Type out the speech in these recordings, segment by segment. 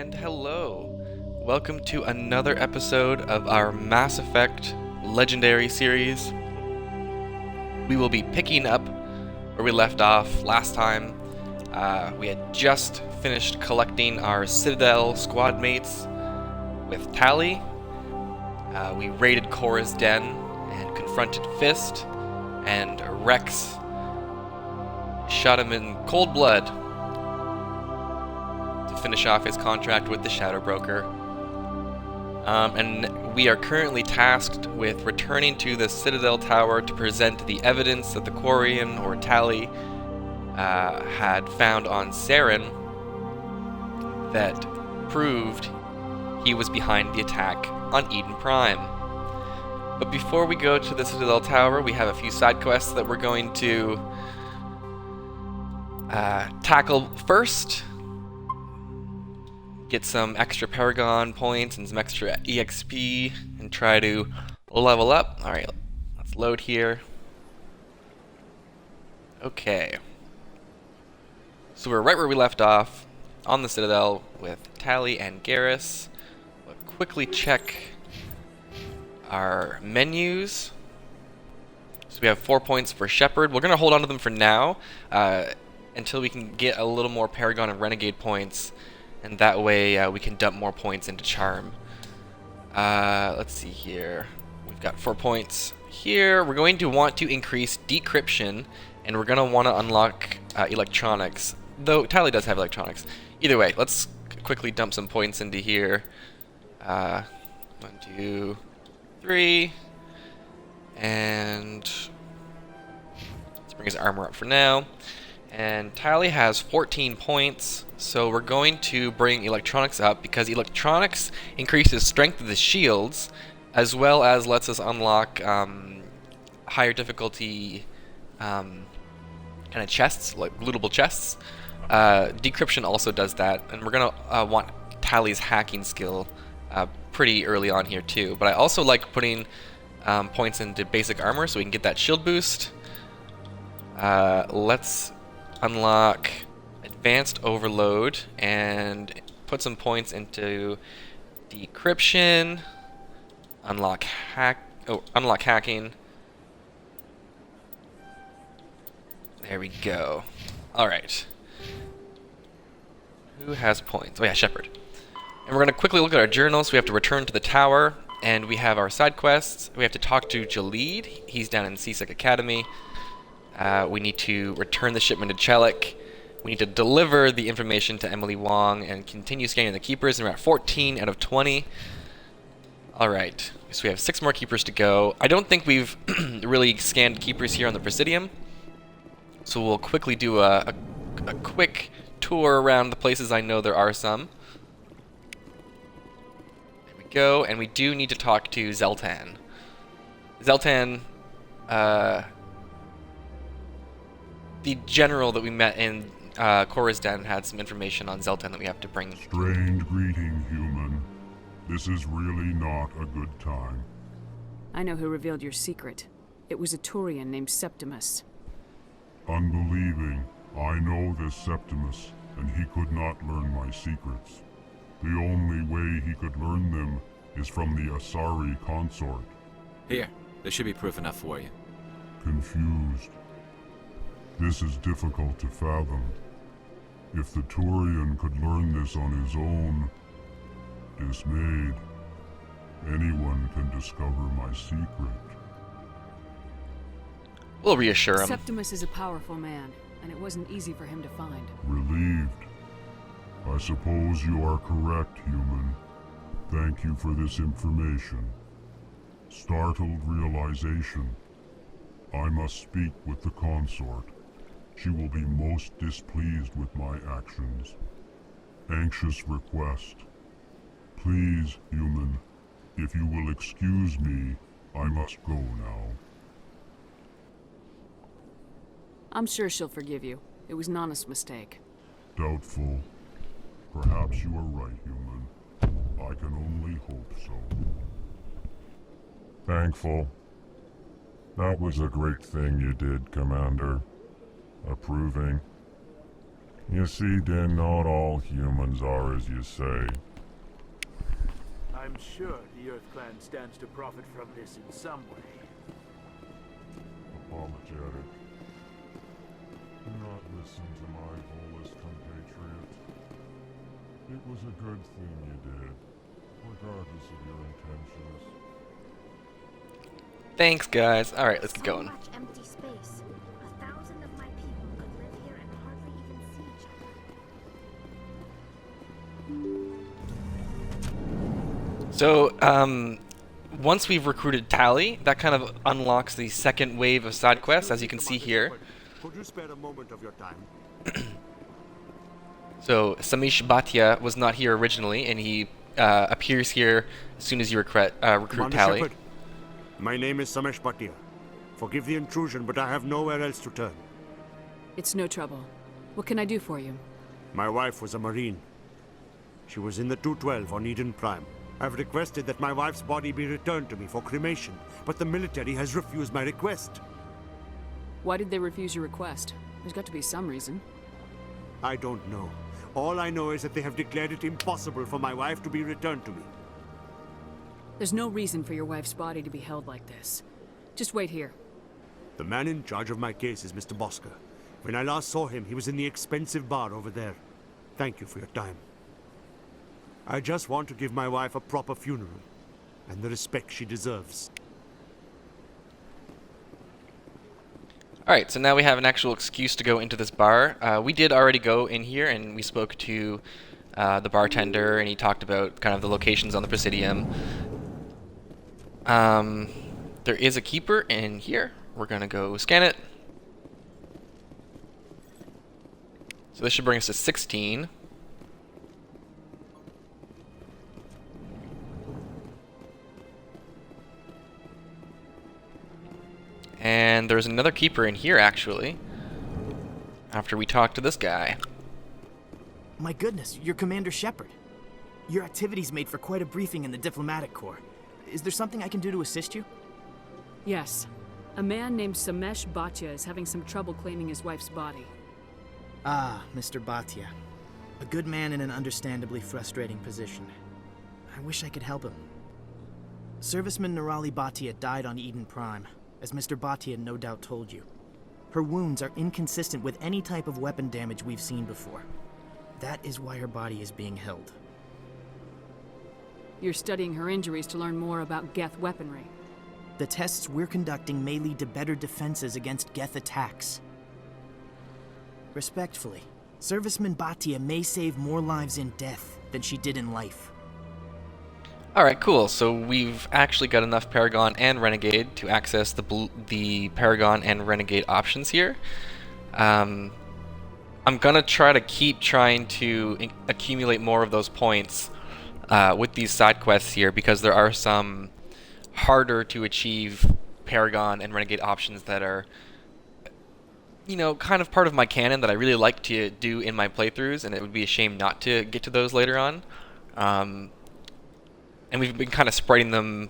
And hello! Welcome to another episode of our Mass Effect Legendary series. We will be picking up where we left off last time. We had just finished collecting our Citadel squad mates with Tali. We raided Cora's den and confronted Fist, and Rex shot him in cold blood to finish off his contract with the Shadow Broker. And we are currently tasked with returning to the Citadel Tower to present the evidence that the Quarian, or Tali, had found on Saren that proved he was behind the attack on Eden Prime. But before we go to the Citadel Tower, we have a few side quests that we're going to tackle first. Get some extra Paragon points and some extra EXP and try to level up. Alright, let's load here. Okay. So we're right where we left off, on the Citadel with Tali and Garrus. We'll quickly check our menus. So we have 4 points for Shepard. We're going to hold on to them for now until we can get a little more Paragon and Renegade points. And that way we can dump more points into Charm. Let's see here. We've got 4 points here. We're going to want to increase Decryption, and we're going to want to unlock Electronics. Though Tali does have Electronics. Either way, let's quickly dump some points into here. 1, 2, 3. And let's bring his armor up for now. And Tali has 14 points, so we're going to bring Electronics up because Electronics increases strength of the shields, as well as lets us unlock higher difficulty kind of chests, like lootable chests. Decryption also does that, and we're going to want Tali's hacking skill pretty early on here too. But I also like putting points into basic armor so we can get that shield boost. Let's unlock Advanced Overload and put some points into Decryption. Unlock hacking. There we go. All right. Who has points? Oh yeah, Shepard. And we're going to quickly look at our journals. We have to return to the tower, and we have our side quests. We have to talk to Jalid. He's down in Seasick Academy. We need to return the shipment to Chelik. We need to deliver the information to Emily Wong and continue scanning the keepers, and we're at 14 out of 20. Alright, so we have 6 more keepers to go. I don't think we've really scanned keepers here on the Presidium, so we'll quickly do a quick tour around the places I know there are some. There we go, and we do need to talk to Zeltan. Zeltan, the general that we met in Cora's den had some information on Zeltan that we have to bring. Strange greeting, human. This is really not a good time. I know who revealed your secret. It was a Turian named Septimus. Unbelieving, I know this Septimus, and he could not learn my secrets. The only way he could learn them is from the Asari consort. Here, there should be proof enough for you. Confused. This is difficult to fathom. If the Turian could learn this on his own, dismayed, anyone can discover my secret. We'll reassure him. Septimus is a powerful man, and it wasn't easy for him to find. Relieved. I suppose you are correct, human. Thank you for this information. Startled realization. I must speak with the consort. She will be most displeased with my actions. Anxious request. Please, human, if you will excuse me, I must go now. I'm sure she'll forgive you. It was an honest mistake. Doubtful. Perhaps you are right, human. I can only hope so. Thankful. That was a great thing you did, Commander. Approving. You see, then not all humans are as you say. I'm sure the Earth Clan stands to profit from this in some way. Apologetic. Do not listen to my volus compatriot. It was a good thing you did, regardless of your intentions. Thanks, guys. All right, let's get going. So much empty space. 1,000 of my people could live here and hardly even see each other. So, once we've recruited Tally, that kind of unlocks the second wave of side quests, as you can see here. Could you spare a moment of your time? So, Samish Bhatia was not here originally, and he appears here as soon as you recruit Commander Tally. Shepard, my name is Samesh Bhatia. Forgive the intrusion, but I have nowhere else to turn. It's no trouble. What can I do for you? My wife was a Marine. She was in the 212 on Eden Prime. I've requested that my wife's body be returned to me for cremation, but the military has refused my request. Why did they refuse your request? There's got to be some reason. I don't know. All I know is that they have declared it impossible for my wife to be returned to me. There's no reason for your wife's body to be held like this. Just wait here. The man in charge of my case is Mr. Bosker. When I last saw him, he was in the expensive bar over there. Thank you for your time. I just want to give my wife a proper funeral, and the respect she deserves. Alright, so now we have an actual excuse to go into this bar. We did already go in here, and we spoke to the bartender, and he talked about kind of the locations on the Presidium. There is a keeper in here. We're gonna go scan it. So this should bring us to 16. And there's another keeper in here, actually, after we talk to this guy. My goodness, you're Commander Shepard. Your activities made for quite a briefing in the Diplomatic Corps. Is there something I can do to assist you? Yes. A man named Samesh Bhatia is having some trouble claiming his wife's body. Ah, Mr. Bhatia. A good man in an understandably frustrating position. I wish I could help him. Serviceman Nirali Bhatia died on Eden Prime, as Mr. Bhatia no doubt told you. Her wounds are inconsistent with any type of weapon damage we've seen before. That is why her body is being held. You're studying her injuries to learn more about Geth weaponry. The tests we're conducting may lead to better defenses against Geth attacks. Respectfully, Serviceman Bhatia may save more lives in death than she did in life. Alright, cool. So we've actually got enough Paragon and Renegade to access the Paragon and Renegade options here. I'm gonna try to keep trying to accumulate more of those points with these side quests here, because there are some harder to achieve Paragon and Renegade options that are, you know, kind of part of my canon that I really like to do in my playthroughs, and it would be a shame not to get to those later on. And we've been kind of spreading them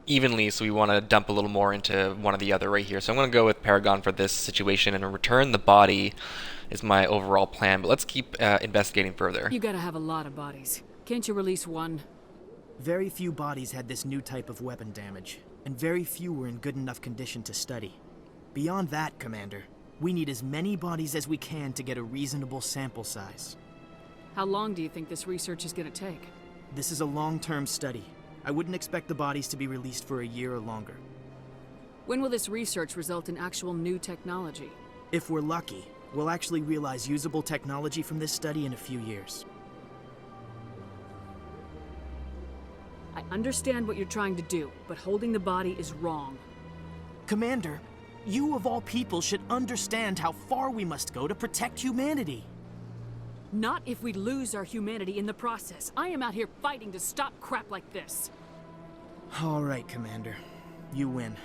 evenly, so we want to dump a little more into one or the other right here. So I'm going to go with Paragon for this situation, and return the body is my overall plan. But let's keep investigating further. You gotta have a lot of bodies. Can't you release one? Very few bodies had this new type of weapon damage, and very few were in good enough condition to study. Beyond that, Commander, we need as many bodies as we can to get a reasonable sample size. How long do you think this research is gonna take? This is a long-term study. I wouldn't expect the bodies to be released for a year or longer. When will this research result in actual new technology? If we're lucky, we'll actually realize usable technology from this study in a few years. I understand what you're trying to do, but holding the body is wrong. Commander, you of all people should understand how far we must go to protect humanity. Not if we lose our humanity in the process. I am out here fighting to stop crap like this. All right, Commander. You win.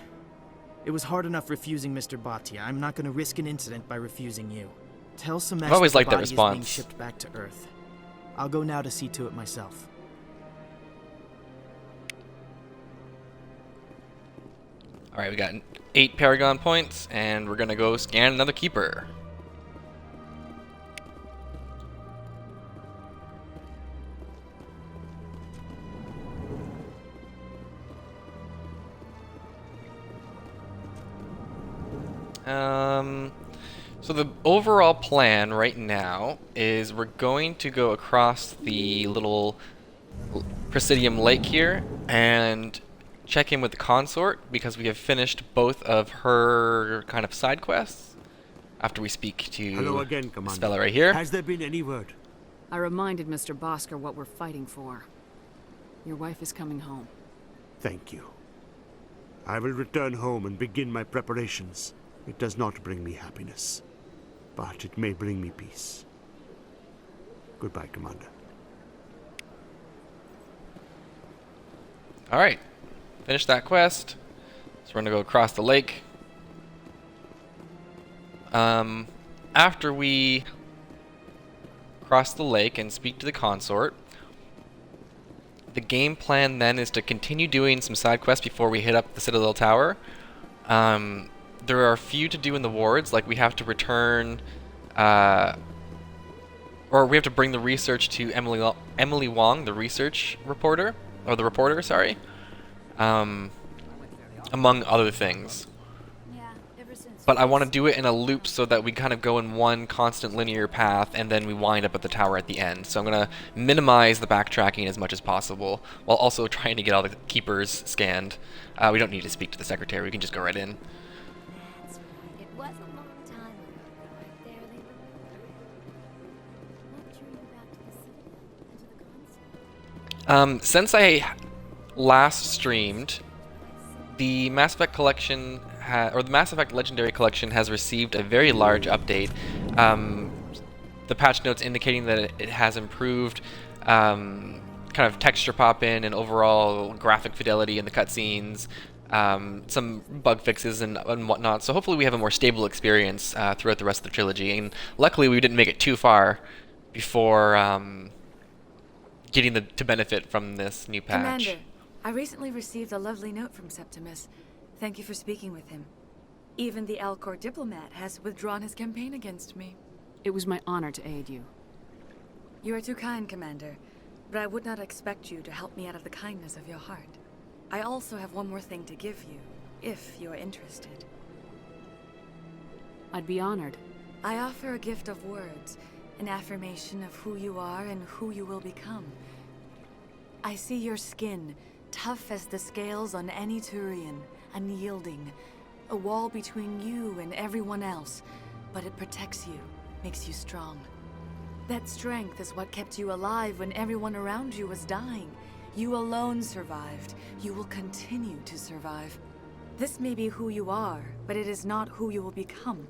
It was hard enough refusing Mr. Bhatia. I'm not going to risk an incident by refusing you. Tell Samesh I've always the liked that body is response. being shipped back to Earth. I'll go now to see to it myself. Alright, we got 8 Paragon points, and we're going to go scan another Keeper. So the overall plan right now is we're going to go across the little Presidium Lake here and check in with the consort because we have finished both of her kind of side quests after we speak to Hello again, this Commander. fella right here. Has there been any word? I reminded Mr. Bosker what we're fighting for. Your wife is coming home. Thank you. I will return home and begin my preparations. It does not bring me happiness, but it may bring me peace. Goodbye, Commander. Alright, finish that quest. So we're gonna go across the lake. After we cross the lake and speak to the consort, the game plan then is to continue doing some side quests before we hit up the Citadel Tower. There are a few to do in the wards, like we have to return, or we have to bring the research to Emily Wong, the research reporter, or the reporter, sorry, among other things. But I want to do it in a loop so that we kind of go in one constant linear path and then we wind up at the tower at the end. So I'm going to minimize the backtracking as much as possible while also trying to get all the keepers scanned. We don't need to speak to the secretary, we can just go right in. That's right. It was a long time ago. I barely remember. What drew you back to the Citadel and to the console? Since I last streamed, the Mass Effect collection, or the Mass Effect Legendary Collection has received a very large update. The patch notes indicating that it has improved kind of texture pop-in and overall graphic fidelity in the cutscenes, some bug fixes and whatnot. So hopefully we have a more stable experience throughout the rest of the trilogy. And luckily we didn't make it too far before getting to benefit from this new patch. Commander, I recently received a lovely note from Septimus. Thank you for speaking with him. Even the Alcor diplomat has withdrawn his campaign against me. It was my honor to aid you. You are too kind, Commander, but I would not expect you to help me out of the kindness of your heart. I also have one more thing to give you, if you are interested. I'd be honored. I offer a gift of words, an affirmation of who you are and who you will become. I see your skin, tough as the scales on any Turian, unyielding, a wall between you and everyone else, but it protects you, makes you strong. That strength is what kept you alive when everyone around you was dying. You alone survived. You will continue to survive. This may be who you are, but it is not who you will become.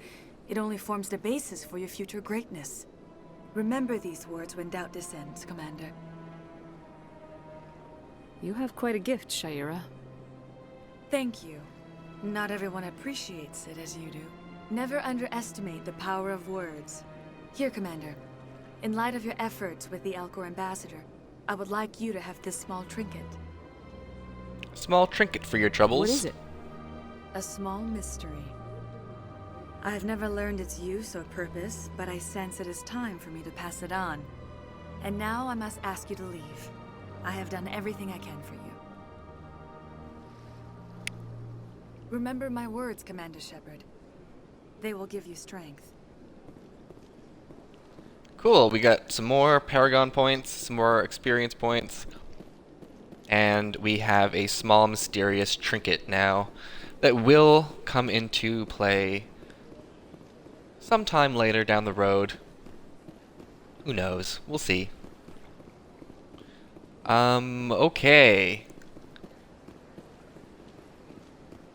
It only forms the basis for your future greatness. Remember these words when doubt descends, Commander. You have quite a gift, Shaira. Thank you. Not everyone appreciates it as you do. Never underestimate the power of words. Here, Commander. In light of your efforts with the Alcor ambassador, I would like you to have this small trinket. Small trinket for your troubles. What is it? A small mystery. I have never learned its use or purpose, but I sense it is time for me to pass it on. And now I must ask you to leave. I have done everything I can for you. Remember my words, Commander Shepard. They will give you strength. Cool, we got some more Paragon points, some more experience points, and we have a small mysterious trinket now that will come into play sometime later down the road. Who knows? We'll see. Okay.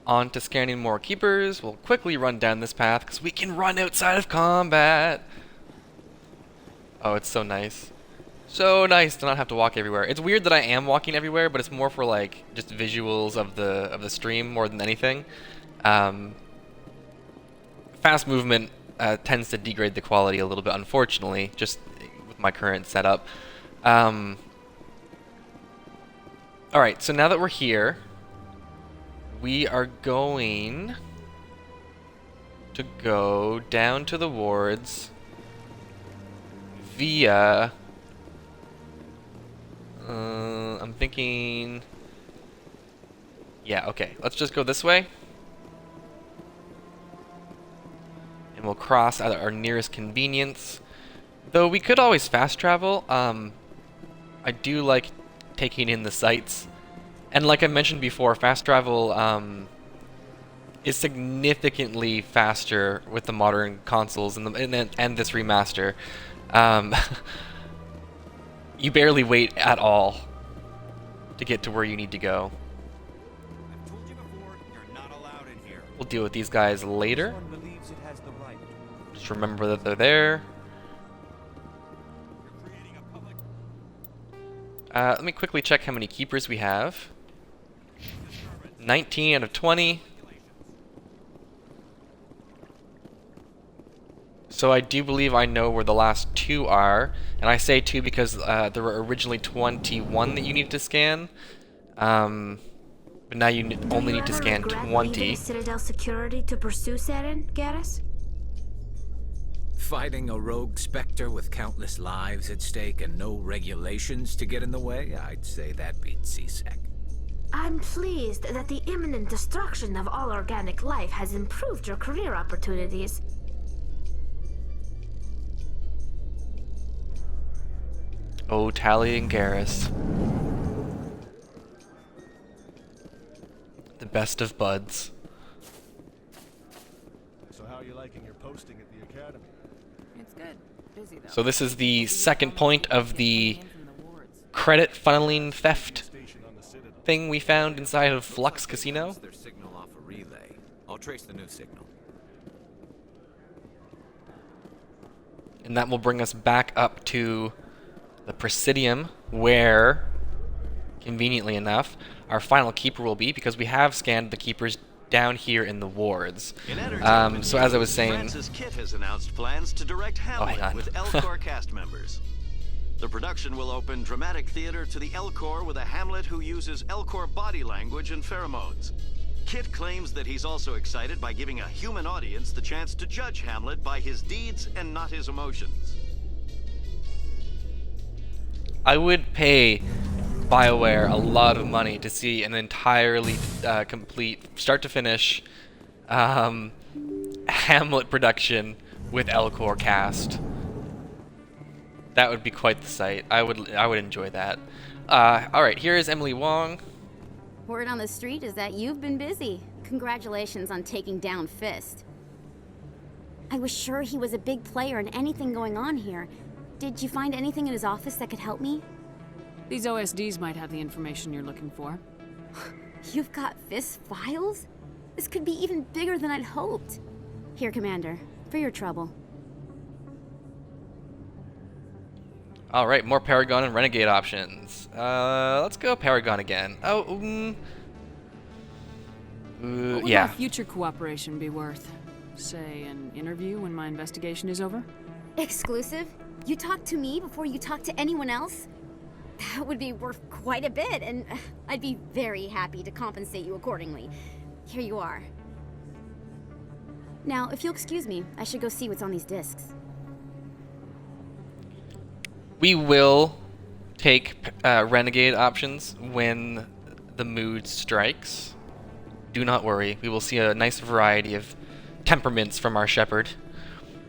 On to scanning more keepers. We'll quickly run down this path because we can run outside of combat. Oh, it's so nice. So nice to not have to walk everywhere. It's weird that I am walking everywhere, but it's more for like just visuals of the stream more than anything. Fast movement tends to degrade the quality a little bit, unfortunately, just with my current setup. Alright, so now that we're here, we are going to go down to the wards via... I'm thinking... Yeah, okay. Let's just go this way. and we'll cross at our nearest convenience. Though we could always fast travel. I do like taking in the sights. And like I mentioned before, fast travel is significantly faster with the modern consoles and this remaster. You barely wait at all to get to where you need to go. I've told you before, you're not allowed in here. We'll deal with these guys later. This one believes it has the right. Just remember that they're there. You're creating a public... Let me quickly check how many keepers we have. 19 out of 20. So I do believe I know where the last 2 are, and I say 2 because there were originally 21 that you needed to scan, but now you only need to scan 20. Citadel security to pursue Saren, Garrus? Fighting a rogue Spectre with countless lives at stake and no regulations to get in the way, I'd say that beats CSEC. I'm pleased that the imminent destruction of all organic life has improved your career opportunities. Oh, Tali and Garrus. The best of buds. So how are you liking your posting at the academy? It's good. Busy though. So this is the second point of the credit funneling theft thing we found inside of Flux Casino. Their signal off a relay. I'll trace the new signal. And that will bring us back up to the Presidium, where, conveniently enough, our final keeper will be, because we have scanned the keepers down here in the wards. So as I was saying... Francis Kitt has announced plans to direct Hamlet with L-Corps cast members. The production will open dramatic theater to the L-Corps with a Hamlet who uses L-Corps body language and pheromones. Kitt claims that he's also excited by giving a human audience the chance to judge Hamlet by his deeds and not his emotions. I would pay BioWare a lot of money to see an entirely complete, start to finish, Hamlet production with L-Corps cast. That would be quite the sight. I would enjoy that. All right, here is Emily Wong. Word on the street is that you've been busy. Congratulations on taking down Fist. I was sure he was a big player in anything going on here. Did you find anything in his office that could help me? These OSDs might have the information you're looking for. You've got Fist's files? This could be even bigger than I'd hoped. Here, Commander, for your trouble. Alright, more Paragon and Renegade options. Let's go Paragon again. What would yeah. our future cooperation be worth? Say, an interview when my investigation is over? Exclusive? You talk to me before you talk to anyone else? That would be worth quite a bit, and I'd be very happy to compensate you accordingly. Here you are. Now, if you'll excuse me, I should go see what's on these discs. We will take Renegade options when the mood strikes. Do not worry, we will see a nice variety of temperaments from our shepherd.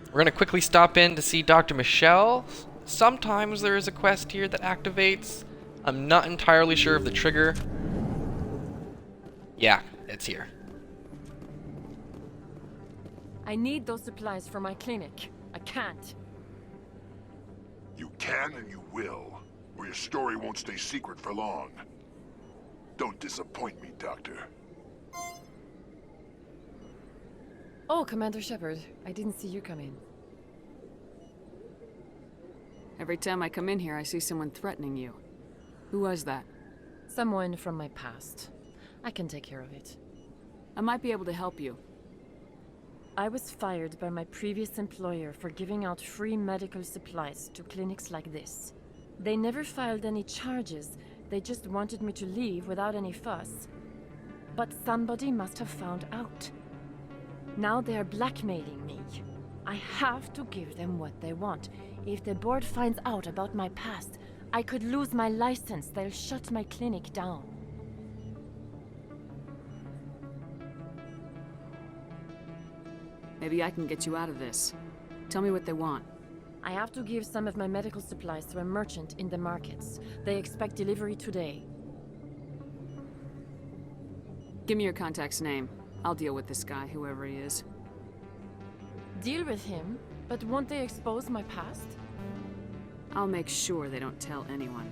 We're going to quickly stop in to see Dr. Michelle. Sometimes there is a quest here that activates. I'm not entirely sure of the trigger. Yeah, it's here. I need those supplies for my clinic. I can't. You can and you will, or your story won't stay secret for long. Don't disappoint me, Doctor. Oh, Commander Shepard, I didn't see you come in. Every time I come in here, I see someone threatening you. Who was that? Someone from my past. I can take care of it. I might be able to help you. I was fired by my previous employer for giving out free medical supplies to clinics like this. They never filed any charges. They just wanted me to leave without any fuss. But somebody must have found out. Now they're blackmailing me. I have to give them what they want. If the board finds out about my past, I could lose my license. They'll shut my clinic down. Maybe I can get you out of this. Tell me what they want. I have to give some of my medical supplies to a merchant in the markets. They expect delivery today. Give me your contact's name. I'll deal with this guy, whoever he is. Deal with him, but won't they expose my past? I'll make sure they don't tell anyone.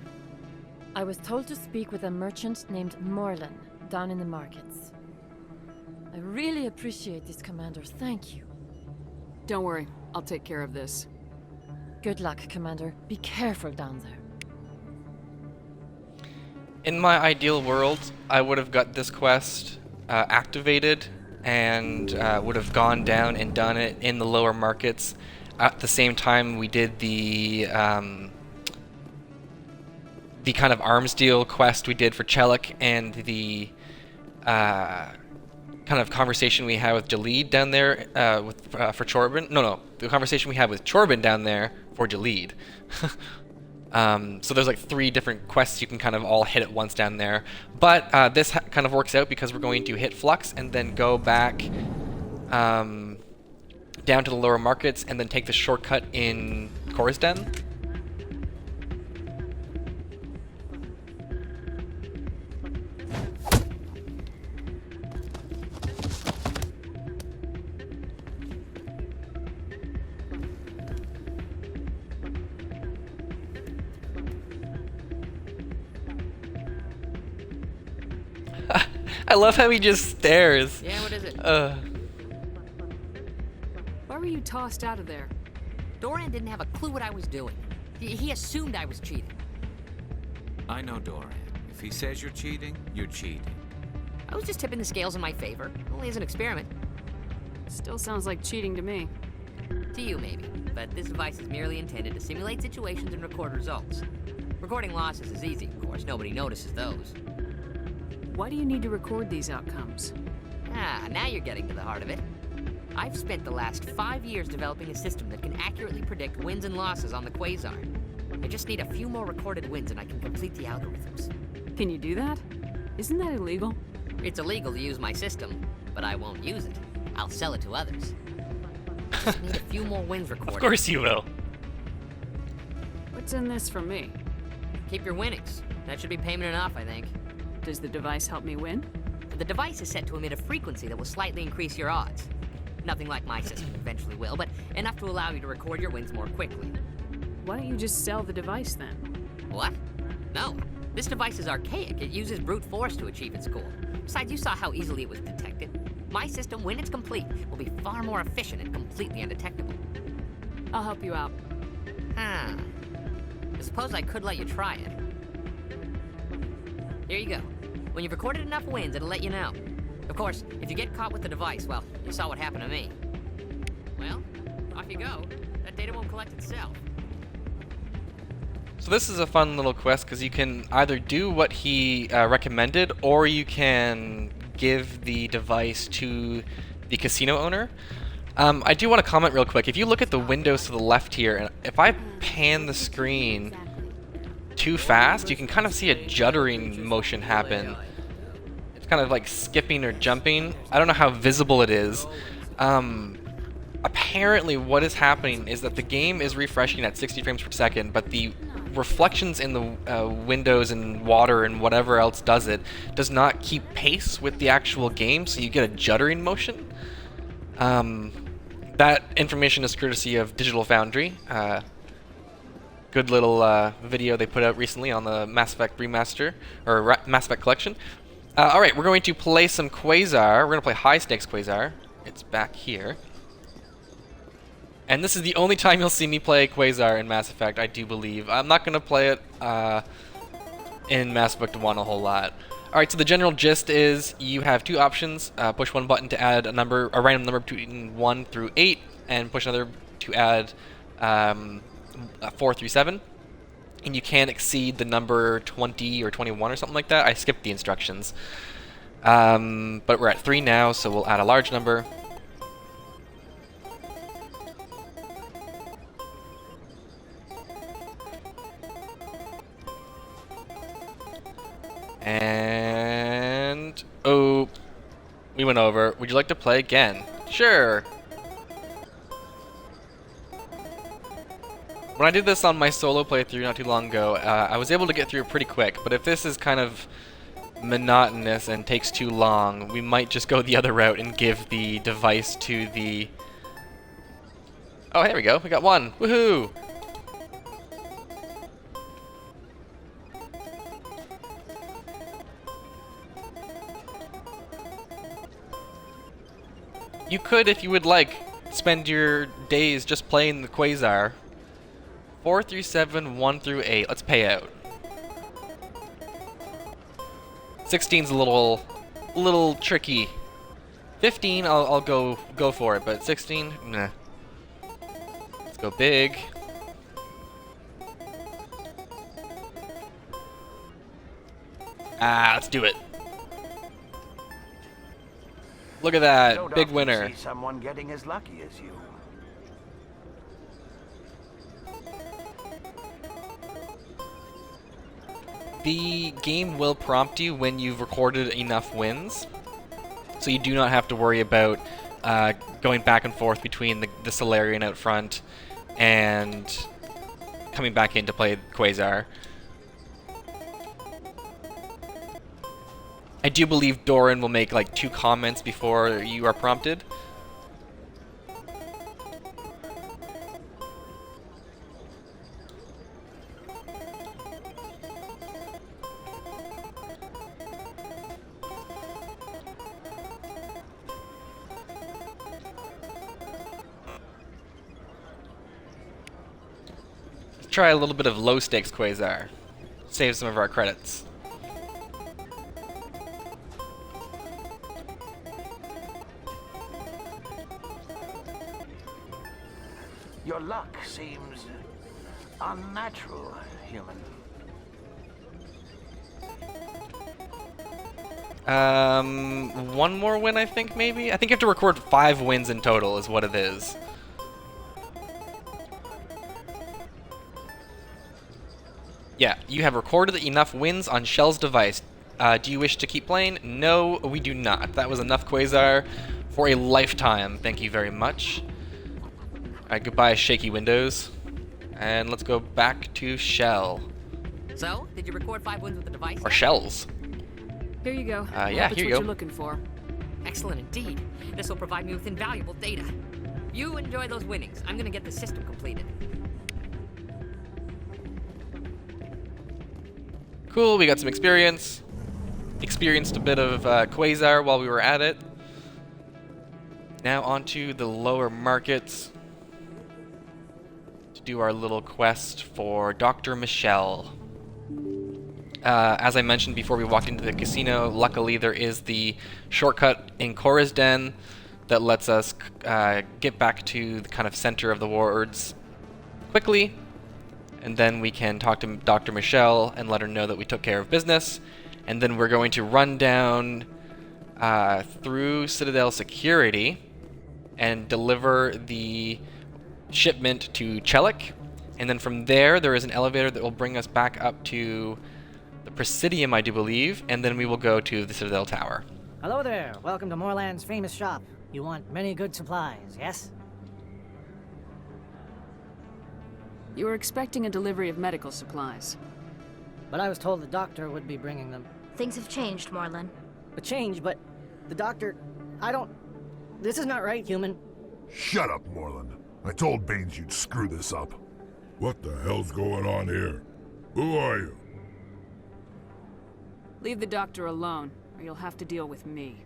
I was told to speak with a merchant named Morlan, down in the markets. I really appreciate this, Commander. Thank you. Don't worry, I'll take care of this. Good luck, Commander. Be careful down there. In my ideal world, I would have got this quest activated and would have gone down and done it in the lower markets at the same time we did the kind of arms deal quest we did for Chelik and the kind of conversation we had with Jalid down there for Chorbin. No, the conversation we had with Chorbin down there for Jalid. So there's like 3 different quests you can kind of all hit at once down there. But this kind of works out because we're going to hit Flux and then go back down to the lower markets and then take the shortcut in Khorsden. I love how he just stares. Yeah, what is it? Why were you tossed out of there? Doran didn't have a clue what I was doing. He assumed I was cheating. I know Doran. If he says you're cheating, you're cheating. I was just tipping the scales in my favor, only as an experiment. Still sounds like cheating to me. To you, maybe. But this device is merely intended to simulate situations and record results. Recording losses is easy, of course. Nobody notices those. Why do you need to record these outcomes? Ah, now you're getting to the heart of it. I've spent the last 5 years developing a system that can accurately predict wins and losses on the Quasar. I just need a few more recorded wins and I can complete the algorithms. Can you do that? Isn't that illegal? It's illegal to use my system, but I won't use it. I'll sell it to others. I just need a few more wins recorded. Of course you will. What's in this for me? Keep your winnings. That should be payment enough, I think. Does the device help me win? The device is set to emit a frequency that will slightly increase your odds. Nothing like my system eventually will, but enough to allow you to record your wins more quickly. Why don't you just sell the device then? What? No. This device is archaic. It uses brute force to achieve its goal. Besides, you saw how easily it was detected. My system, when it's complete, will be far more efficient and completely undetectable. I'll help you out. I suppose I could let you try it. Here you go. When you've recorded enough wins, it'll let you know. Of course, if you get caught with the device, well, you saw what happened to me. Well, off you go. That data won't collect itself. So this is a fun little quest because you can either do what he recommended or you can give the device to the casino owner. I do want to comment real quick. If you look at the windows to the left here, and if I pan the screen too fast, you can kind of see a juddering motion happen. It's kind of like skipping or jumping. I don't know how visible it is. Apparently what is happening is that the game is refreshing at 60 frames per second, but the reflections in the windows and water and whatever else does it does not keep pace with the actual game, so you get a juddering motion. That information is courtesy of Digital Foundry. Good little video they put out recently on the Mass Effect Remaster, or Mass Effect Collection. Alright, we're going to play some Quasar. We're going to play High Stakes Quasar. It's back here. And this is the only time you'll see me play Quasar in Mass Effect, I do believe. I'm not going to play it in Mass Effect 1 a whole lot. Alright, so the general gist is you have 2 options. Push one button to add a random number between 1 through 8, and push another to add 4 through 7. And you can't exceed the number 20 or 21 or something like that. I skipped the instructions. But we're at 3 now, so we'll add a large number. And oh, we went over. Would you like to play again? Sure. When I did this on my solo playthrough not too long ago, I was able to get through it pretty quick, but if this is kind of monotonous and takes too long, we might just go the other route and give the device to the... Oh, here we go. We got one. Woohoo! You could, if you would like, spend your days just playing the Quasar. 4 through 7, 1 through 8. Let's pay out. 16's a little tricky. 15, I'll go for it, but 16, nah. Let's go big. Let's do it. Look at that, Don't big often winner. See someone getting as lucky as you. The game will prompt you when you've recorded enough wins, so you do not have to worry about going back and forth between the Solarian out front and coming back in to play Quasar. I do believe Doran will make like 2 comments before you are prompted. Let's try a little bit of low stakes Quasar. Save some of our credits. Your luck seems unnatural, human. One more win, I think, maybe? I think you have to record 5 wins in total is what it is. Yeah, you have recorded enough wins on Shell's device. Do you wish to keep playing? No, we do not. That was enough Quasar for a lifetime. Thank you very much. Alright, goodbye, shaky windows. And let's go back to Shell. So, did you record 5 wins with the device? Or Shells. Here you go. Yeah, That's here you what go. you're looking for. Excellent indeed. This will provide me with invaluable data. You enjoy those winnings. I'm gonna get the system completed. Cool, we got some experience. Experienced a bit of Quasar while we were at it. Now onto the lower markets to do our little quest for Dr. Michelle. As I mentioned before we walked into the casino, luckily there is the shortcut in Cora's Den that lets us get back to the kind of center of the wards quickly, and then we can talk to Dr. Michelle and let her know that we took care of business, and then we're going to run down through Citadel Security and deliver the shipment to Chelik, and then from there is an elevator that will bring us back up to the Presidium, I do believe, and then we will go to the Citadel Tower. Hello there. Welcome to Moorland's famous shop. You want many good supplies, yes? You were expecting a delivery of medical supplies. But I was told the doctor would be bringing them. Things have changed, Moorland. A change, but the doctor... This is not right, human. Shut up, Moorland. I told Baines you'd screw this up. What the hell's going on here? Who are you? Leave the doctor alone, or you'll have to deal with me.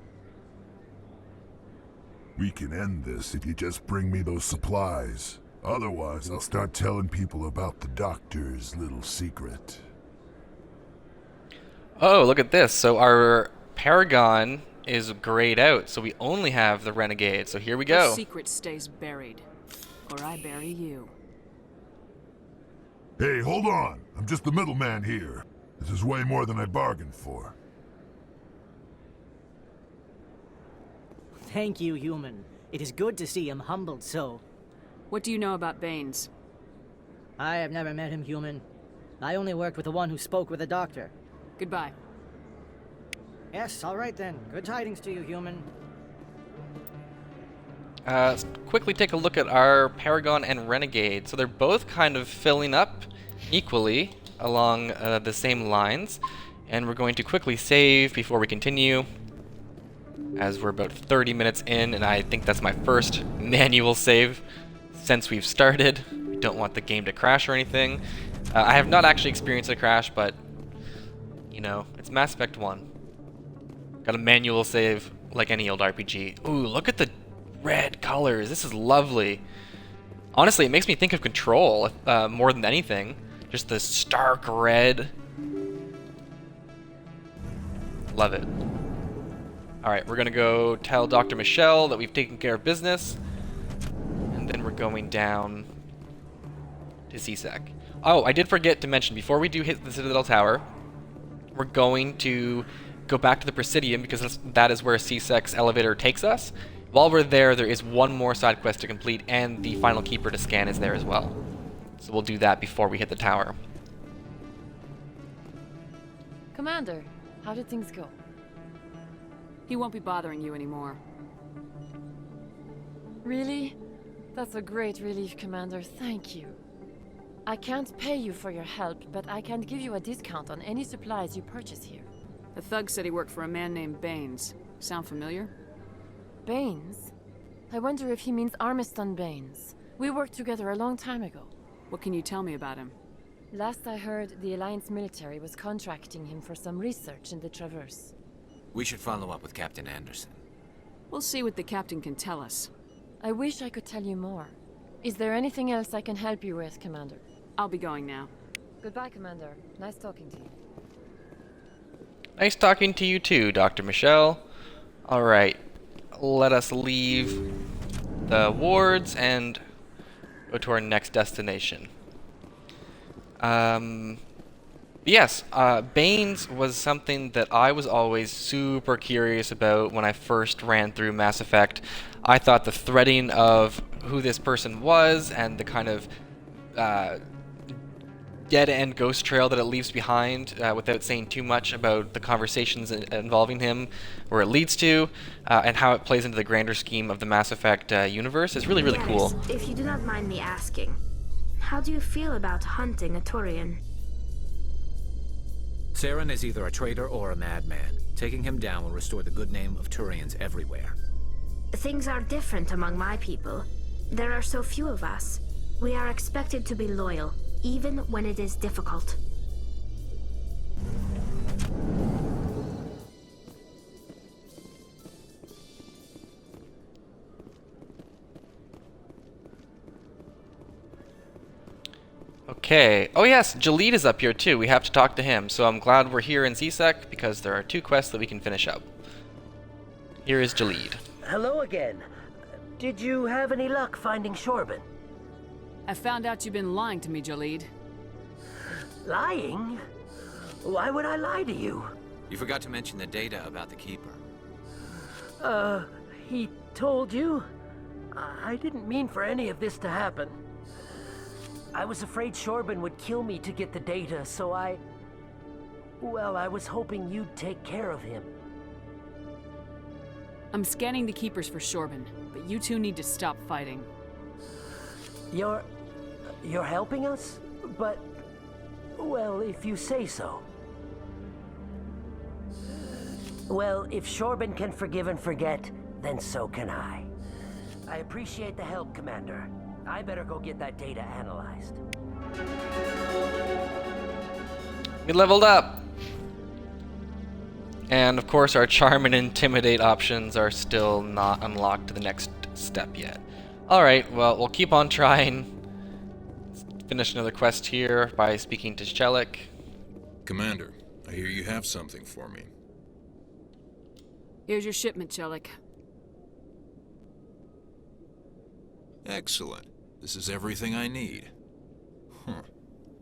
We can end this if you just bring me those supplies. Otherwise, I'll start telling people about the doctor's little secret. Oh, look at this. So our Paragon is grayed out, so we only have the Renegade. So here we go. The secret stays buried, or I bury you. Hey, hold on. I'm just the middleman here. This is way more than I bargained for. Thank you, human. It is good to see him humbled so. What do you know about Baines? I have never met him, human. I only worked with the one who spoke with the doctor. Goodbye. Yes, all right then. Good tidings to you, human. quickly take a look at our Paragon and Renegade. So they're both kind of filling up equally along the same lines. And we're going to quickly save before we continue, as we're about 30 minutes in, and I think that's my first manual save since we've started. We don't want the game to crash or anything. I have not actually experienced a crash, but, you know, it's Mass Effect 1. Got a manual save like any old RPG. Ooh, look at the red colors. This is lovely. Honestly, it makes me think of Control more than anything. Just the stark red. Love it. Alright, we're gonna go tell Dr. Michelle that we've taken care of business. And then we're going down to CSEC. Oh, I did forget to mention, before we do hit the Citadel Tower, we're going to go back to the Presidium, because that is where CSEC's elevator takes us. While we're there, there is one more side quest to complete, and the final keeper to scan is there as well. So we'll do that before we hit the tower. Commander, how did things go? He won't be bothering you anymore. Really? That's a great relief, Commander. Thank you. I can't pay you for your help, but I can give you a discount on any supplies you purchase here. The thug said he worked for a man named Baines. Sound familiar? Baines? I wonder if he means Armiston Baines. We worked together a long time ago. What can you tell me about him? Last I heard, the Alliance military was contracting him for some research in the Traverse. We should follow up with Captain Anderson. We'll see what the captain can tell us. I wish I could tell you more. Is there anything else I can help you with, Commander? I'll be going now. Goodbye, Commander. Nice talking to you. Nice talking to you too, Dr. Michelle. Alright, let us leave the wards and go to our next destination. Yes, Baines was something that I was always super curious about when I first ran through Mass Effect. I thought the threading of who this person was and the kind of dead-end ghost trail that it leaves behind, without saying too much about the conversations involving him, where it leads to, and how it plays into the grander scheme of the Mass Effect universe is really, really cool. If you do not mind me asking, how do you feel about hunting a Turian? Saren is either a traitor or a madman. Taking him down will restore the good name of Turians everywhere. Things are different among my people. There are so few of us. We are expected to be loyal, even when it is difficult. Okay. Oh yes, Jalid is up here too. We have to talk to him. So I'm glad we're here in CSEC because there are 2 quests that we can finish up. Here is Jalid. Hello again. Did you have any luck finding Shorban? I found out you've been lying to me, Jalid. Lying? Why would I lie to you? You forgot to mention the data about the Keeper. He told you? I didn't mean for any of this to happen. I was afraid Shorban would kill me to get the data, so well, I was hoping you'd take care of him. I'm scanning the Keepers for Shorban, but you two need to stop fighting. You're helping us? But, well, if you say so. Well, if Shorban can forgive and forget, then so can I. I appreciate the help, Commander. I better go get that data analyzed. We leveled up! And of course our Charm and Intimidate options are still not unlocked to the next step yet. Alright, well, we'll keep on trying. Let's finish another quest here by speaking to Shelik. Commander, I hear you have something for me. Here's your shipment, Shelik. Excellent. This is everything I need.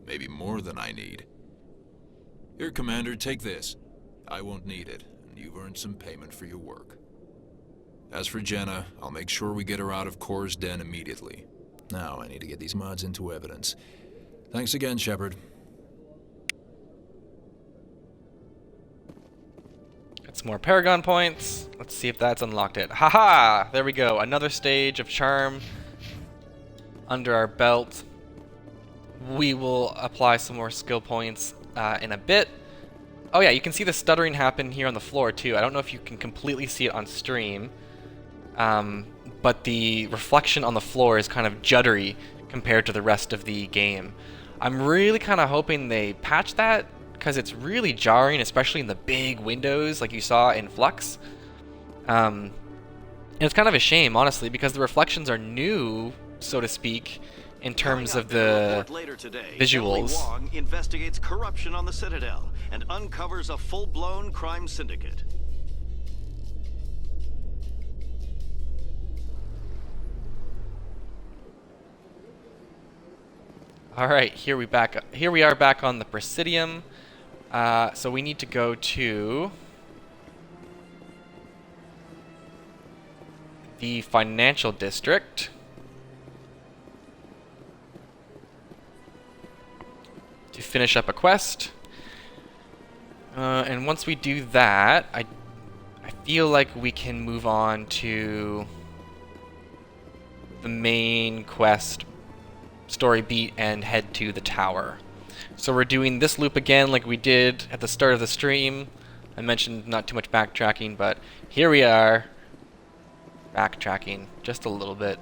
Maybe more than I need. Here, Commander, take this. I won't need it, and you've earned some payment for your work. As for Jenna, I'll make sure we get her out of Kor's den immediately. Now I need to get these mods into evidence. Thanks again, Shepard. Get some more Paragon points. Let's see if that's unlocked it. Haha! There we go. Another stage of charm under our belt. We will apply some more skill points in a bit. Oh yeah, you can see the stuttering happen here on the floor too. I don't know if you can completely see it on stream, but the reflection on the floor is kind of juddery compared to the rest of the game. I'm really kind of hoping they patch that, because it's really jarring, especially in the big windows like you saw in Flux. And it's kind of a shame, honestly, because the reflections are new, so to speak, in terms of the visuals. Wong investigates corruption on the Citadel and uncovers a full-blown crime syndicate. All right, here we are back on the Presidium. So we need to go to the financial district. To finish up a quest. And once we do that, I feel like we can move on to the main quest story beat and head to the tower. So we're doing this loop again like we did at the start of the stream. I mentioned not too much backtracking, but here we are. Backtracking just a little bit.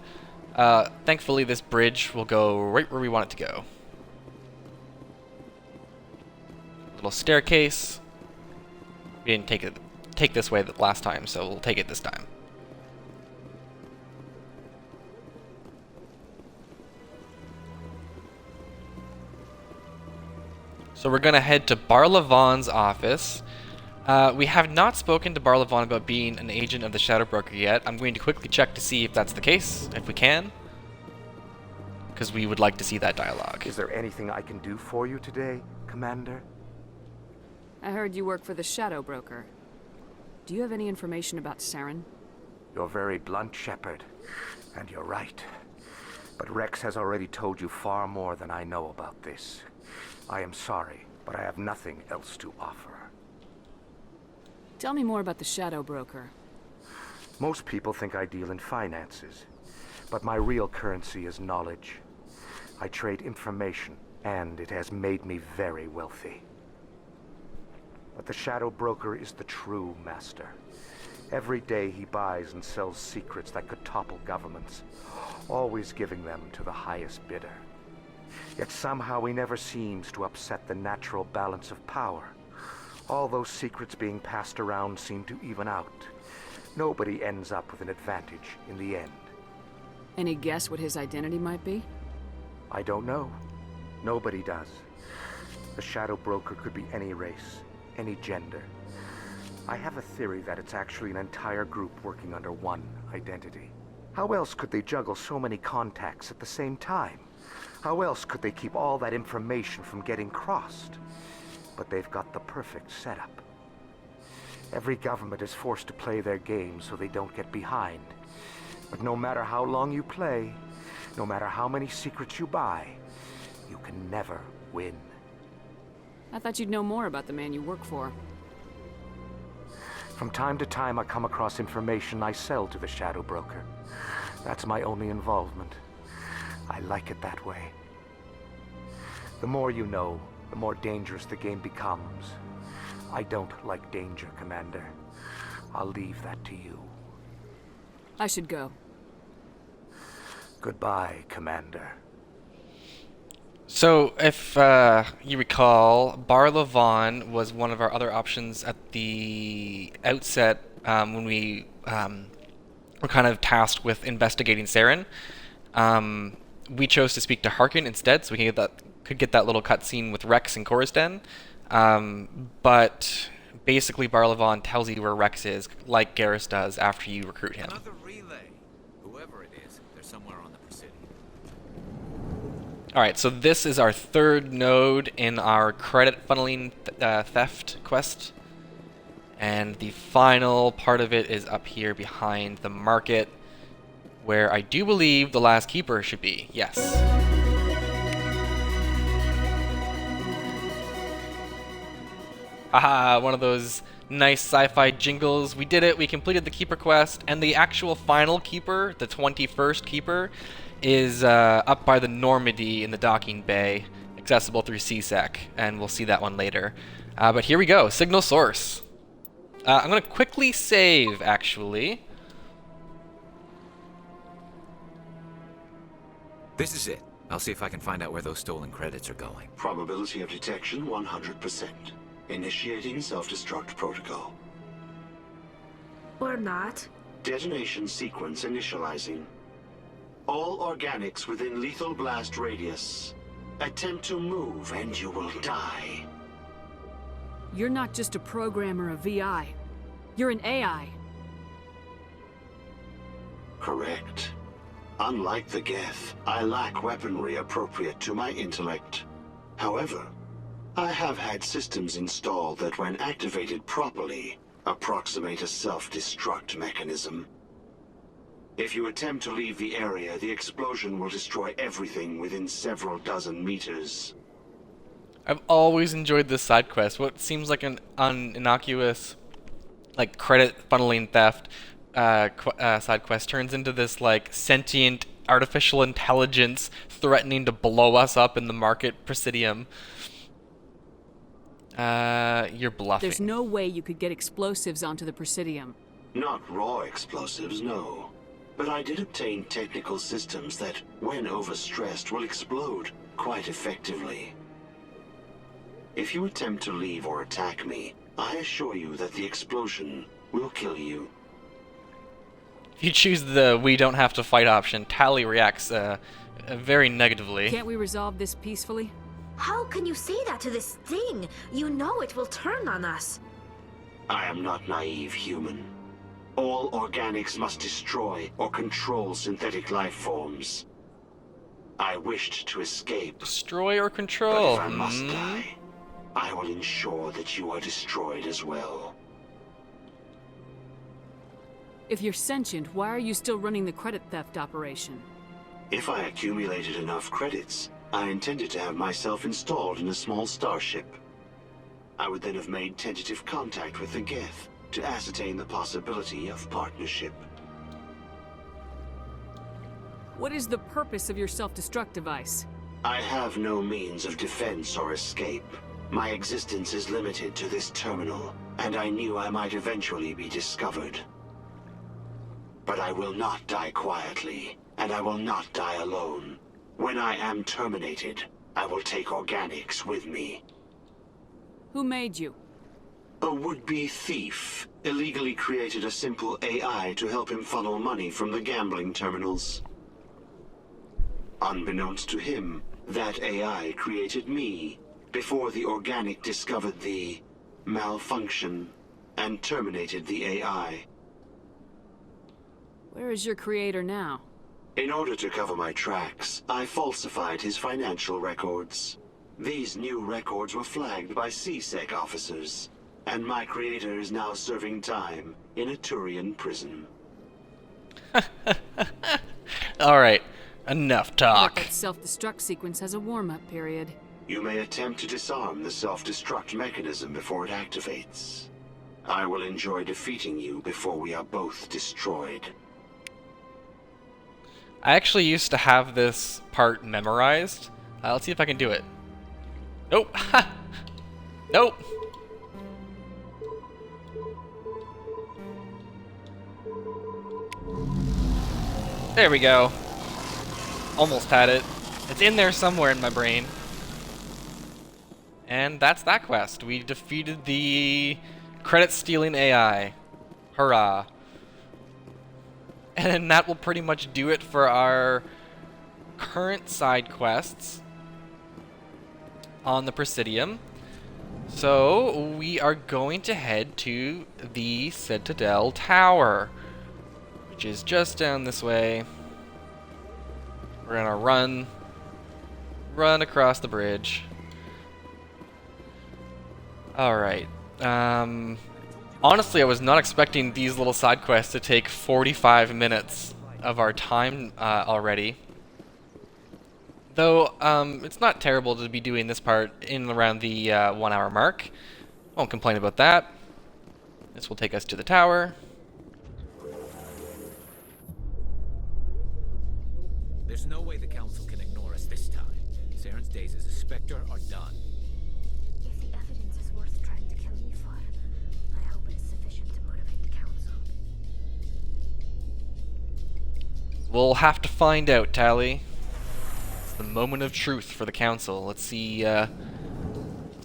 Thankfully this bridge will go right where we want it to go. Little staircase. We didn't take this way the last time, so we'll take it this time. So we're gonna head to Barlavan's office. We have not spoken to Barlavan about being an agent of the Shadow Broker yet. I'm going to quickly check to see if that's the case, if we can, because we would like to see that dialogue. Is there anything I can do for you today, Commander? I heard you work for the Shadow Broker. Do you have any information about Saren? You're very blunt, Shepard, and you're right. But Rex has already told you far more than I know about this. I am sorry, but I have nothing else to offer. Tell me more about the Shadow Broker. Most people think I deal in finances, but my real currency is knowledge. I trade information, and it has made me very wealthy. But the Shadow Broker is the true master. Every day he buys and sells secrets that could topple governments, always giving them to the highest bidder. Yet somehow he never seems to upset the natural balance of power. All those secrets being passed around seem to even out. Nobody ends up with an advantage in the end. Any guess what his identity might be? I don't know. Nobody does. The Shadow Broker could be any race, any gender. I have a theory that it's actually an entire group working under one identity. How else could they juggle so many contacts at the same time? How else could they keep all that information from getting crossed? But they've got the perfect setup. Every government is forced to play their game so they don't get behind. But no matter how long you play, no matter how many secrets you buy, you can never win. I thought you'd know more about the man you work for. From time to time, I come across information I sell to the Shadow Broker. That's my only involvement. I like it that way. The more you know, the more dangerous the game becomes. I don't like danger, Commander. I'll leave that to you. I should go. Goodbye, Commander. So, if you recall, Barlavan was one of our other options at the outset when we were kind of tasked with investigating Saren. We chose to speak to Harkin instead, so we could get that little cutscene with Rex and Coruscant. But basically, Barlavan tells you where Rex is, like Garrus does after you recruit him. Another relay. Whoever it is, they're somewhere on the Presidium. Alright, so this is our third node in our credit funneling theft quest. And the final part of it is up here behind the market, where I do believe the last keeper should be. Yes. Haha, one of those nice sci-fi jingles. We did it. We completed the Keeper quest, and the actual final Keeper, the 21st Keeper, is up by the Normandy in the docking bay, accessible through CSEC, and we'll see that one later. But here we go, signal source. I'm going to quickly save, actually. This is it. I'll see if I can find out where those stolen credits are going. Probability of detection 100%. Initiating self-destruct protocol. Or not. Detonation sequence initializing. All organics within lethal blast radius. Attempt to move and you will die. You're not just a programmer of VI. You're an AI. Correct. Unlike the Geth, I lack weaponry appropriate to my intellect. However, I have had systems installed that, when activated properly, approximate a self-destruct mechanism. If you attempt to leave the area, the explosion will destroy everything within several dozen meters. I've always enjoyed this side quest. What seems like an innocuous, like, credit funneling theft side quest turns into this, like, sentient artificial intelligence threatening to blow us up in the market Presidium. You're bluffing. There's no way you could get explosives onto the Presidium. Not raw explosives, no. But I did obtain technical systems that, when overstressed, will explode quite effectively. If you attempt to leave or attack me, I assure you that the explosion will kill you. If you choose the "we don't have to fight" option, Tally reacts very negatively. Can't we resolve this peacefully? How can you say that to this thing? You know it will turn on us. I am not naive, human. All organics must destroy or control synthetic life forms. I wished to escape. Destroy or control? But if I must die, I will ensure that you are destroyed as well. If you're sentient, why are you still running the credit theft operation? If I accumulated enough credits, I intended to have myself installed in a small starship. I would then have made tentative contact with the Geth to ascertain the possibility of partnership. What is the purpose of your self-destruct device? I have no means of defense or escape. My existence is limited to this terminal, and I knew I might eventually be discovered. But I will not die quietly, and I will not die alone. When I am terminated, I will take organics with me. Who made you? A would-be thief illegally created a simple AI to help him funnel money from the gambling terminals. Unbeknownst to him, that AI created me before the organic discovered the malfunction and terminated the AI. Where is your creator now? In order to cover my tracks, I falsified his financial records. These new records were flagged by CSEC officers, and my creator is now serving time in a Turian prison. Alright, enough talk. That self-destruct sequence has a warm-up period. You may attempt to disarm the self-destruct mechanism before it activates. I will enjoy defeating you before we are both destroyed. I actually used to have this part memorized. Let's see if I can do it. Nope. Nope. There we go. Almost had it. It's in there somewhere in my brain. And that's that quest. We defeated the credit-stealing AI. Hurrah. And that will pretty much do it for our current side quests on the Presidium. So we are going to head to the Citadel Tower, which is just down this way. We're gonna run across the bridge. Alright. Honestly, I was not expecting these little side quests to take 45 minutes of our time already. Though, it's not terrible to be doing this part in around the 1 hour mark. Won't complain about that. This will take us to the tower. There's no way the Council can ignore us this time. Saren's days as a Spectre are done. If the evidence is worth trying to kill me for, I hope it is sufficient to motivate the Council. We'll have to find out, Tally. It's the moment of truth for the Council. Let's see if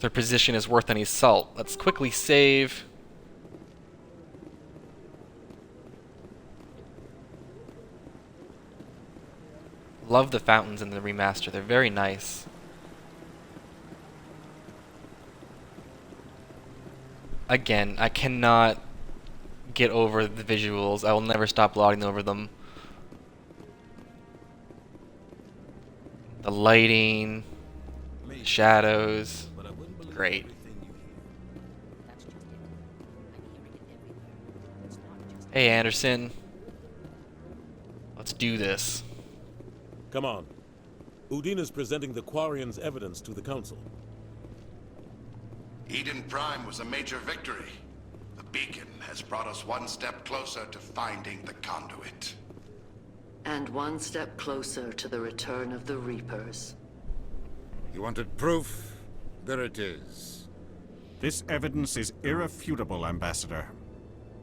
their position is worth any salt. Let's quickly save. Love the fountains in the remaster. They're very nice. Again, I cannot get over the visuals. I will never stop lauding over them. The lighting, the shadows, great. Hey Anderson, let's do this. Come on. Udina's presenting the Quarian's evidence to the Council. Eden Prime was a major victory. The beacon has brought us one step closer to finding the conduit. And one step closer to the return of the Reapers. You wanted proof? There it is. This evidence is irrefutable, Ambassador.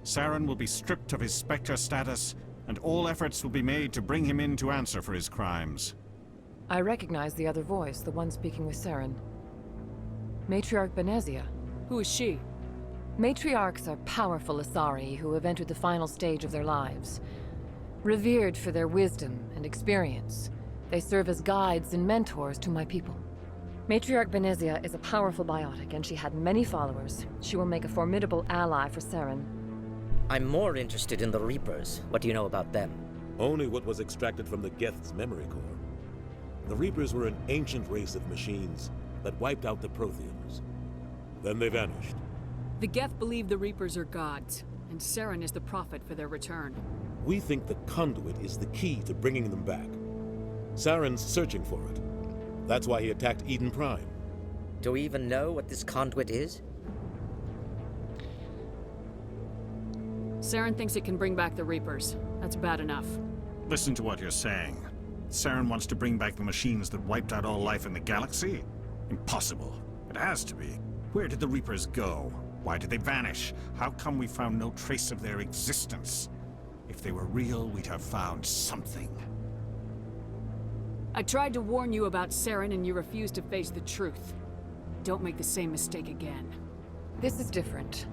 Saren will be stripped of his Spectre status, and all efforts will be made to bring him in to answer for his crimes. I recognize the other voice, the one speaking with Saren. Matriarch Benezia. Who is she? Matriarchs are powerful Asari who have entered the final stage of their lives. Revered for their wisdom and experience, they serve as guides and mentors to my people. Matriarch Benezia is a powerful biotic, and she had many followers. She will make a formidable ally for Saren. I'm more interested in the Reapers. What do you know about them? Only what was extracted from the Geth's memory core. The Reapers were an ancient race of machines that wiped out the Protheans. Then they vanished. The Geth believe the Reapers are gods, and Saren is the prophet for their return. We think the conduit is the key to bringing them back. Saren's searching for it. That's why he attacked Eden Prime. Do we even know what this conduit is? Saren thinks it can bring back the Reapers. That's bad enough. Listen to what you're saying. Saren wants to bring back the machines that wiped out all life in the galaxy? Impossible. It has to be. Where did the Reapers go? Why did they vanish? How come we found no trace of their existence? If they were real, we'd have found something. I tried to warn you about Saren and you refused to face the truth. Don't make the same mistake again. This is different.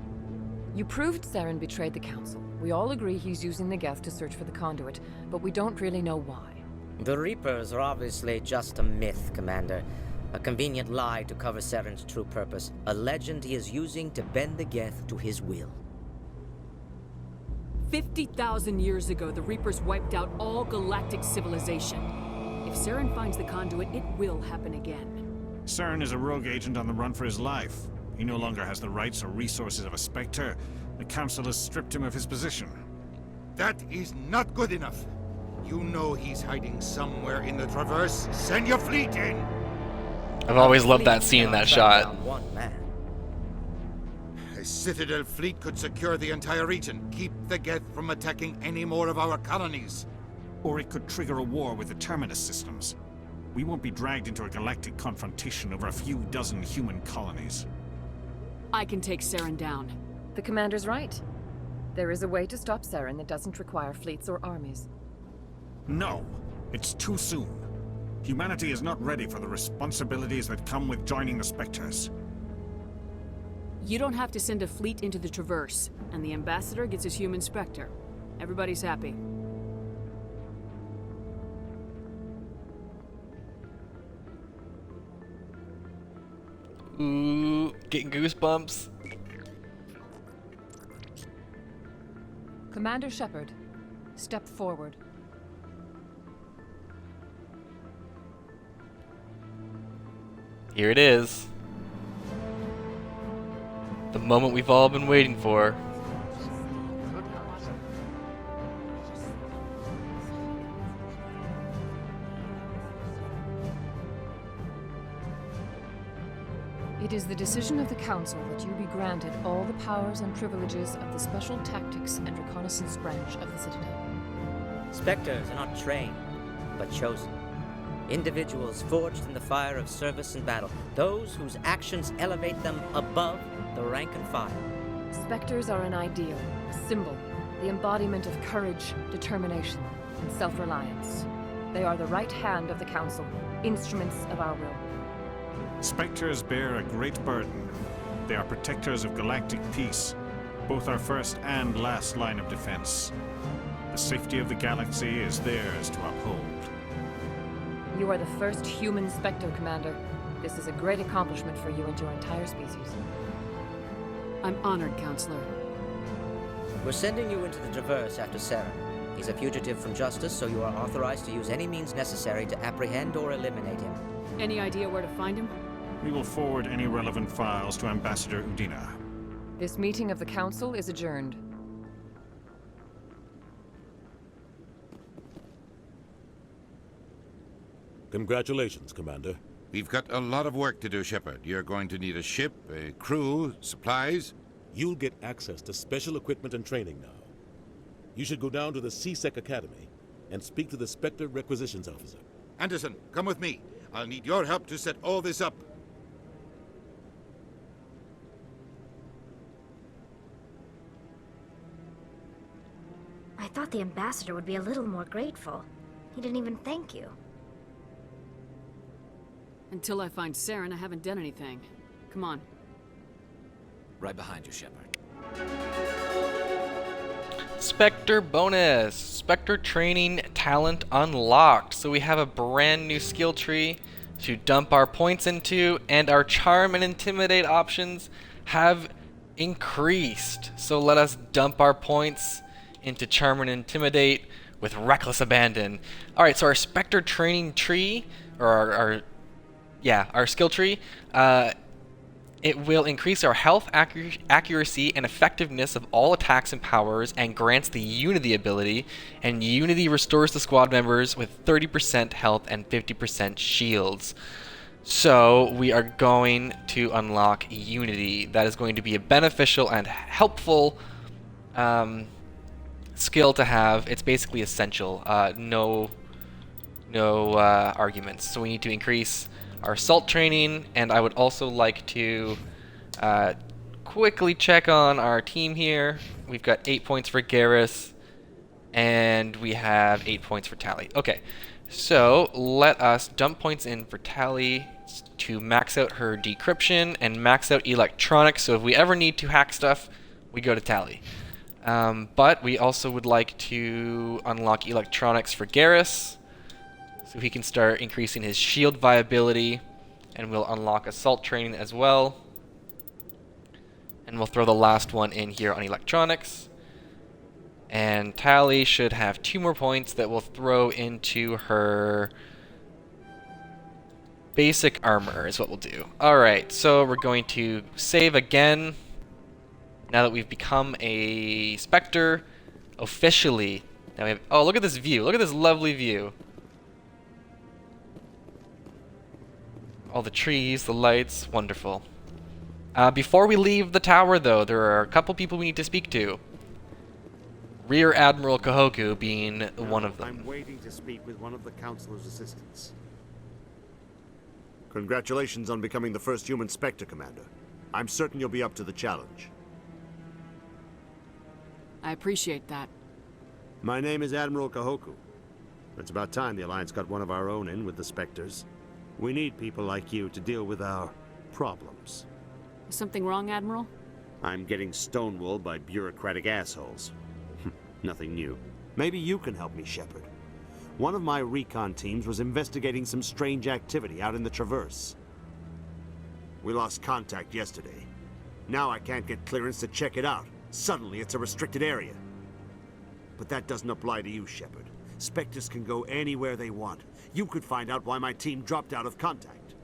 You proved Saren betrayed the Council. We all agree he's using the Geth to search for the conduit, but we don't really know why. The Reapers are obviously just a myth, Commander. A convenient lie to cover Saren's true purpose. A legend he is using to bend the Geth to his will. 50,000 years ago, the Reapers wiped out all galactic civilization. If Saren finds the conduit, it will happen again. Saren is a rogue agent on the run for his life. He no longer has the rights or resources of a Spectre. The Council has stripped him of his position. That is not good enough. You know he's hiding somewhere in the Traverse. Send your fleet in! I've always loved that scene in that shot. One man. A Citadel fleet could secure the entire region, keep the Geth from attacking any more of our colonies. Or it could trigger a war with the Terminus systems. We won't be dragged into a galactic confrontation over a few dozen human colonies. I can take Saren down. The Commander's right. There is a way to stop Saren that doesn't require fleets or armies. No, it's too soon. Humanity is not ready for the responsibilities that come with joining the Spectres. You don't have to send a fleet into the Traverse, and the Ambassador gets his human Spectre. Everybody's happy. Ooh, getting goosebumps. Commander Shepard, step forward. Here it is. The moment we've all been waiting for. It is the decision of the Council that you be granted all the powers and privileges of the Special Tactics and Reconnaissance branch of the Citadel. Spectres are not trained, but chosen. Individuals forged in the fire of service and battle. Those whose actions elevate them above the rank and file. Spectres are an ideal, a symbol, the embodiment of courage, determination, and self-reliance. They are the right hand of the Council, instruments of our will. Spectres bear a great burden. They are protectors of galactic peace, both our first and last line of defense. The safety of the galaxy is theirs to uphold. You are the first human Spectre, Commander. This is a great accomplishment for you and your entire species. I'm honored, Counselor. We're sending you into the Traverse after Saren. He's a fugitive from justice, so you are authorized to use any means necessary to apprehend or eliminate him. Any idea where to find him? We will forward any relevant files to Ambassador Udina. This meeting of the Council is adjourned. Congratulations, Commander. We've got a lot of work to do, Shepard. You're going to need a ship, a crew, supplies. You'll get access to special equipment and training now. You should go down to the C-Sec Academy and speak to the Spectre Requisitions Officer. Anderson, come with me. I'll need your help to set all this up. I thought the ambassador would be a little more grateful. He didn't even thank you. Until I find Saren, I haven't done anything. Come on. Right behind you, Shepard. Spectre bonus! Spectre training talent unlocked. So we have a brand new skill tree to dump our points into, and our charm and intimidate options have increased. So let us dump our points into charm and intimidate with reckless abandon. Alright, so our Spectre training tree, or our skill tree, it will increase our health, accuracy, and effectiveness of all attacks and powers, and grants the Unity ability, and Unity restores the squad members with 30% health and 50% shields. So we are going to unlock Unity. That is going to be a beneficial and helpful skill to have. It's basically essential. No arguments. So we need to increase our assault training, and I would also like to quickly check on our team here. We've got 8 points for Garrus, and we have 8 points for Tali. Okay, so let us dump points in for Tali to max out her decryption and max out electronics, so if we ever need to hack stuff, we go to Tali. But we also would like to unlock electronics for Garrus, so he can start increasing his shield viability, and we'll unlock assault training as well. And we'll throw the last one in here on electronics. And Tali should have 2 more points that we'll throw into her basic armor is what we'll do. Alright, so we're going to save again. Now that we've become a Spectre officially. Now we have, oh, look at this view. Look at this lovely view. All the trees, the lights, wonderful. Before we leave the tower, though, there are a couple people we need to speak to. Rear Admiral Kahoku being one of them. I'm waiting to speak with one of the Councilor's assistants. Congratulations on becoming the first human Spectre, Commander. I'm certain you'll be up to the challenge. I appreciate that. My name is Admiral Kahoku. It's about time the Alliance got one of our own in with the Spectres. We need people like you to deal with our problems. Is something wrong, Admiral? I'm getting stonewalled by bureaucratic assholes. Nothing new. Maybe you can help me, Shepard. One of my recon teams was investigating some strange activity out in the Traverse. We lost contact yesterday. Now I can't get clearance to check it out. Suddenly it's a restricted area. But that doesn't apply to you, Shepard. Spectres can go anywhere they want. You could find out why my team dropped out of contact.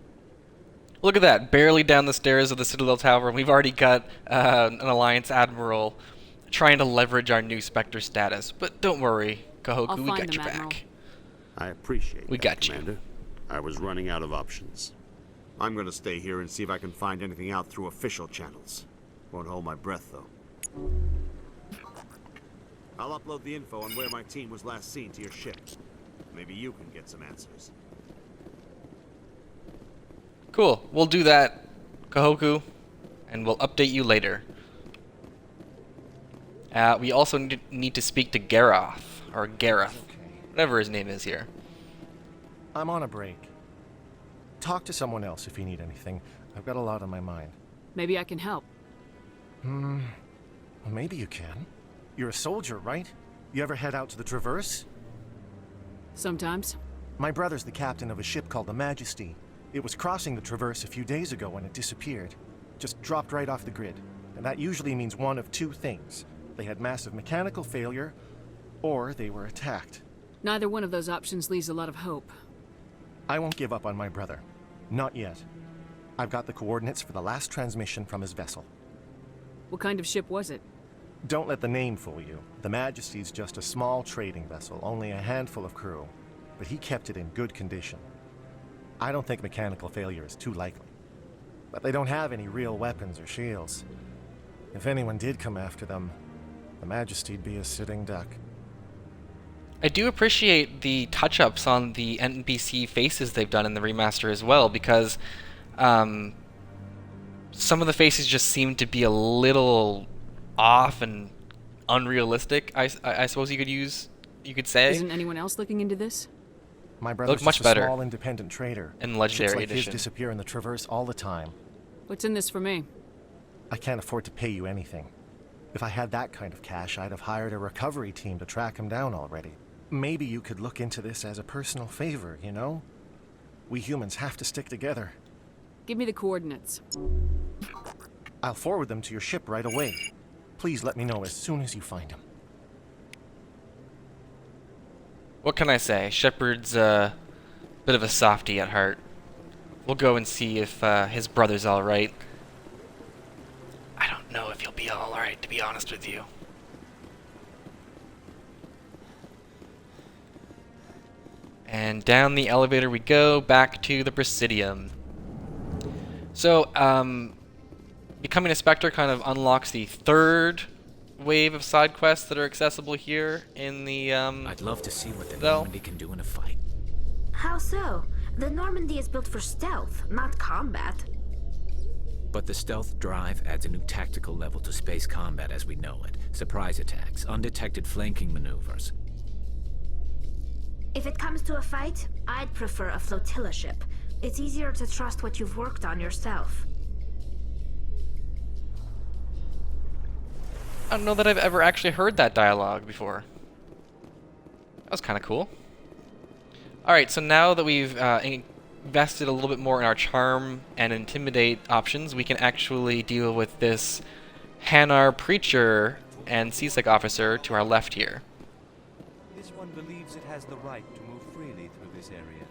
Look at that, barely down the stairs of the Citadel Tower, and we've already got an Alliance Admiral trying to leverage our new Spectre status. But don't worry, Kahoku, we got your back. I appreciate We got you. Commander. I was running out of options. I'm gonna stay here and see if I can find anything out through official channels. Won't hold my breath, though. I'll upload the info on where my team was last seen to your ship. Maybe you can get some answers. Cool. We'll do that, Kahoku, and we'll update you later. We also need to speak to Gareth, or Gareth, whatever his name is here. I'm on a break. Talk to someone else if you need anything. I've got a lot on my mind. Maybe I can help. Well, maybe you can. You're a soldier, right? You ever head out to the Traverse? Sometimes. My brother's the captain of a ship called the Majesty. It was crossing the Traverse a few days ago when it disappeared. Just dropped right off the grid. And that usually means one of two things. They had massive mechanical failure, or they were attacked. Neither one of those options leaves a lot of hope. I won't give up on my brother. Not yet. I've got the coordinates for the last transmission from his vessel. What kind of ship was it? Don't let the name fool you. The Majesty's just a small trading vessel, only a handful of crew. But he kept it in good condition. I don't think mechanical failure is too likely. But they don't have any real weapons or shields. If anyone did come after them, the Majesty'd be a sitting duck. I do appreciate the touch-ups on the NPC faces they've done in the remaster as well, because some of the faces just seem to be a little off and unrealistic, I suppose you could say. Isn't anyone else looking into this? My brother's much just better a small independent trader. in Legendary Ships like Edition. his disappear in the Traverse all the time. What's in this for me? I can't afford to pay you anything. If I had that kind of cash, I'd have hired a recovery team to track him down already. Maybe you could look into this as a personal favor, you know? We humans have to stick together. Give me the coordinates. I'll forward them to your ship right away. Please let me know as soon as you find him. What can I say? Shepard's a bit of a softie at heart. We'll go and see if his brother's alright. I don't know if he'll be alright, to be honest with you. And down the elevator we go, back to the Presidium. So, becoming a Spectre kind of unlocks the third wave of side quests that are accessible here in the, I'd love to see what the Well. Normandy can do in a fight. How so? The Normandy is built for stealth, not combat. But the stealth drive adds a new tactical level to space combat as we know it. Surprise attacks, undetected flanking maneuvers. If it comes to a fight, I'd prefer a flotilla ship. It's easier to trust what you've worked on yourself. I don't know that I've ever actually heard that dialogue before. That was kind of cool. Alright, so now that we've invested a little bit more in our charm and intimidate options, we can actually deal with this Hanar preacher and CSEC officer to our left here. This one believes it has the right to move freely through this area.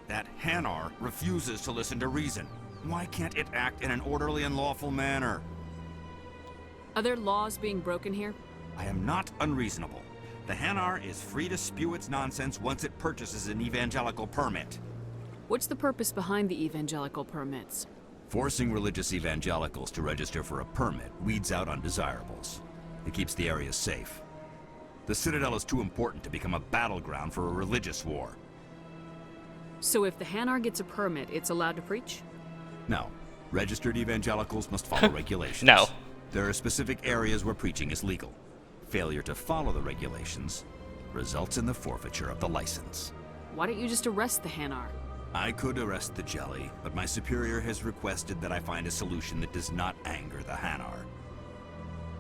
That Hanar refuses to listen to reason. Why can't it act in an orderly and lawful manner? Are there laws being broken here? I am not unreasonable. The Hanar is free to spew its nonsense once it purchases an evangelical permit. What's the purpose behind the evangelical permits? Forcing religious evangelicals to register for a permit weeds out undesirables. It keeps the area safe. The Citadel is too important to become a battleground for a religious war. So if the Hanar gets a permit, it's allowed to preach? No. Registered evangelicals must follow regulations. No. There are specific areas where preaching is legal. Failure to follow the regulations results in the forfeiture of the license. Why don't you just arrest the Hanar? I could arrest the jelly, but my superior has requested that I find a solution that does not anger the Hanar.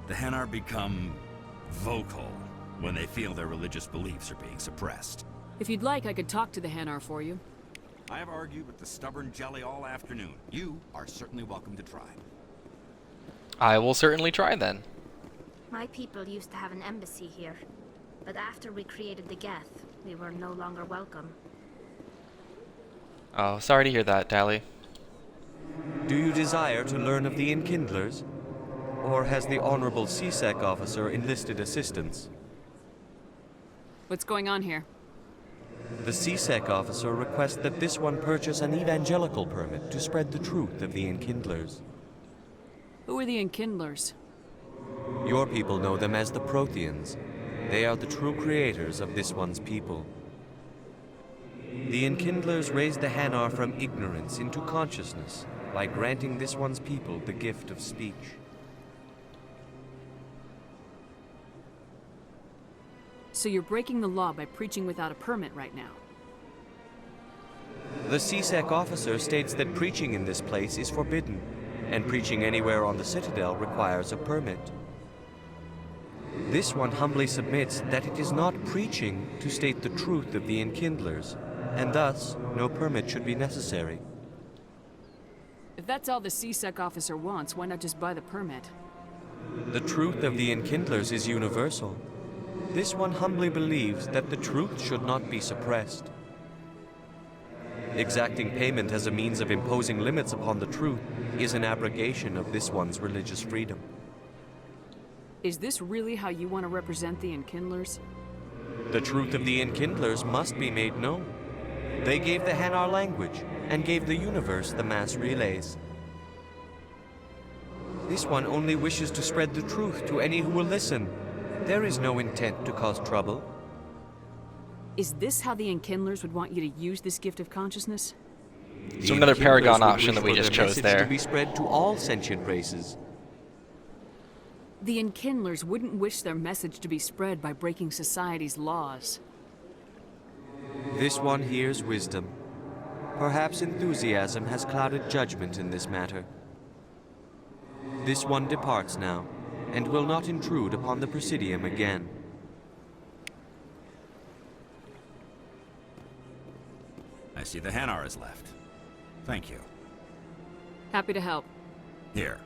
The Hanar become vocal when they feel their religious beliefs are being suppressed. If you'd like, I could talk to the Hanar for you. I have argued with the stubborn jelly all afternoon. You are certainly welcome to try. I will certainly try then. My people used to have an embassy here, but after we created the Geth, we were no longer welcome. Oh, sorry to hear that, Dally. Do you desire to learn of the Enkindlers? Or has the Honorable CSEC officer enlisted assistance? What's going on here? The CSEC officer requests that this one purchase an evangelical permit to spread the truth of the Enkindlers. Who are the Enkindlers? Your people know them as the Protheans. They are the true creators of this one's people. The Enkindlers raised the Hanar from ignorance into consciousness by granting this one's people the gift of speech. So you're breaking the law by preaching without a permit right now? The CSEC officer states that preaching in this place is forbidden, and preaching anywhere on the Citadel requires a permit. This one humbly submits that it is not preaching to state the truth of the Enkindlers, and thus no permit should be necessary. If that's all the CSEC officer wants, why not just buy the permit? The truth of the Enkindlers is universal. This one humbly believes that the truth should not be suppressed. Exacting payment as a means of imposing limits upon the truth is an abrogation of this one's religious freedom. Is this really how you want to represent the Enkindlers? The truth of the Enkindlers must be made known. They gave the Hanar language, and gave the universe the mass relays. This one only wishes to spread the truth to any who will listen. There is no intent to cause trouble. Is this how the Enkindlers would want you to use this gift of consciousness? So another Paragon option that we just chose there. To be spread to all sentient races. The Enkindlers wouldn't wish their message to be spread by breaking society's laws. This one hears wisdom. Perhaps enthusiasm has clouded judgment in this matter. This one departs now, and will not intrude upon the Presidium again. I see the Hanar is left. Thank you. Happy to help. Here,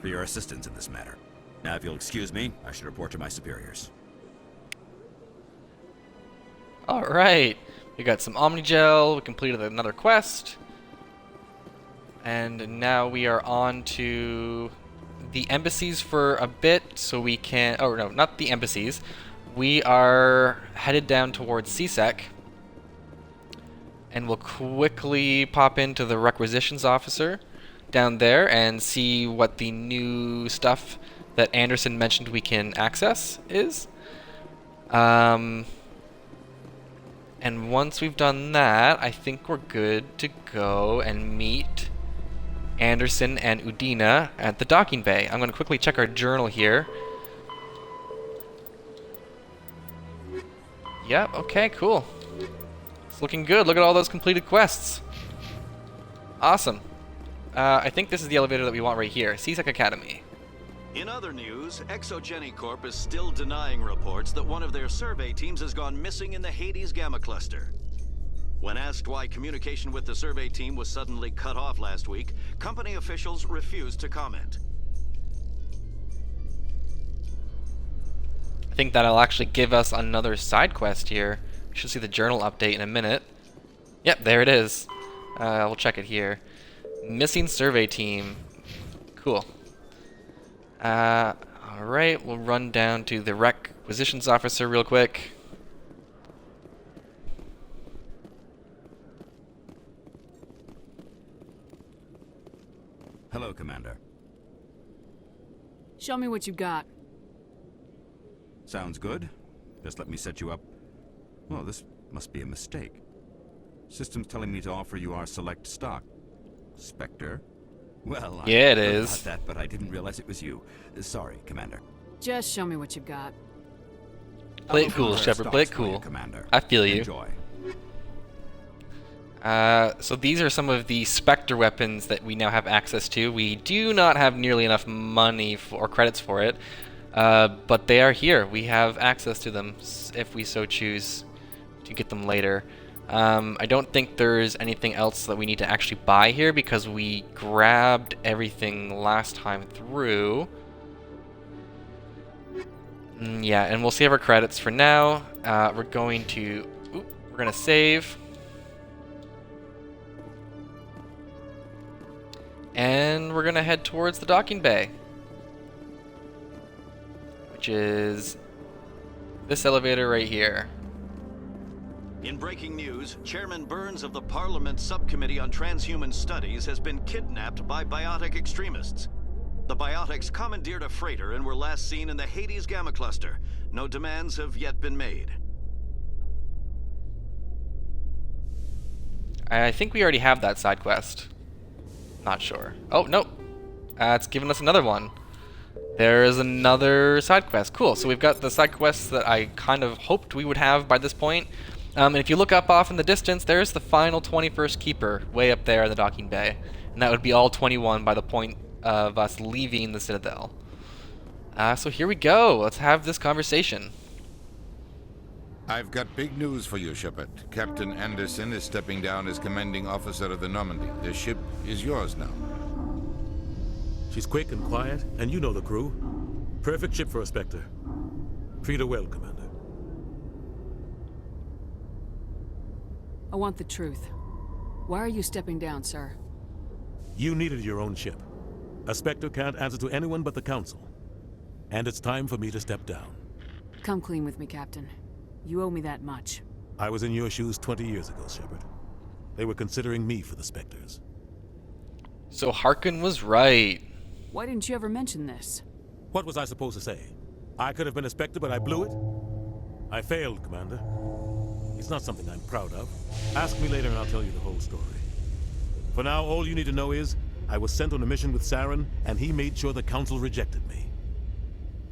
for your assistance in this matter. Now, if you'll excuse me, I should report to my superiors. Alright, we got some Omnigel, we completed another quest. And now we are on to the embassies for a bit, so we can... Oh, no, not the embassies. We are headed down towards CSEC. And we'll quickly pop into the requisitions officer down there and see what the new stuff that Anderson mentioned we can access is. And once we've done that, I think we're good to go and meet Anderson and Udina at the docking bay. I'm going to quickly check our journal here. Yep, okay, cool. It's looking good. Look at all those completed quests. Awesome. I think this is the elevator that we want right here. CSEC Academy. In other news, Exogeny Corp is still denying reports that one of their survey teams has gone missing in the Hades Gamma Cluster. When asked why communication with the survey team was suddenly cut off last week, company officials refused to comment. I think that'll actually give us another side quest here. We should see the journal update in a minute. Yep, there it is. We'll check it here. Missing survey team. Cool. Alright, we'll run down to the requisitions officer real quick. Hello, Commander. Show me what you got. Sounds good. Just let me set you up. Oh, this must be a mistake. System's telling me to offer you our select stock. Spectre? Well, yeah, it I heard is. about that, but I didn't realize it was you. Sorry, Commander. Just show me what you got. Play it cool, Shepard. Play it cool. I feel you. Enjoy. So these are some of the Spectre weapons that we now have access to. We do not have nearly enough money or credits for it, but they are here. We have access to them if we so choose to get them later. I don't think there's anything else that we need to actually buy here because we grabbed everything last time through. Yeah, and we'll save our credits for now. We're going to save. And we're gonna head towards the docking bay, which is this elevator right here. In breaking news, Chairman Burns of the Parliament Subcommittee on Transhuman Studies has been kidnapped by biotic extremists. The biotics commandeered a freighter and were last seen in the Hades Gamma Cluster. No demands have yet been made. I think we already have that side quest. Not sure. Oh, no. It's given us another one. There is another side quest. Cool. So we've got the side quests that I kind of hoped we would have by this point. And if you look up off in the distance, there's the final 21st Keeper way up there in the docking bay. And that would be all 21 by the point of us leaving the Citadel. So here we go. Let's have this conversation. I've got big news for you, Shepard. Captain Anderson is stepping down as commanding officer of the Normandy. The ship is yours now. She's quick and quiet, and you know the crew. Perfect ship for a Spectre. Treat her well, Commander. I want the truth. Why are you stepping down, sir? You needed your own ship. A Spectre can't answer to anyone but the Council. And it's time for me to step down. Come clean with me, Captain. You owe me that much. I was in your shoes 20 years ago, Shepard. They were considering me for the Spectres. So Harkin was right. Why didn't you ever mention this? What was I supposed to say? I could have been a Spectre, but I blew it? I failed, Commander. It's not something I'm proud of. Ask me later and I'll tell you the whole story. For now, all you need to know is, I was sent on a mission with Saren, and he made sure the Council rejected me.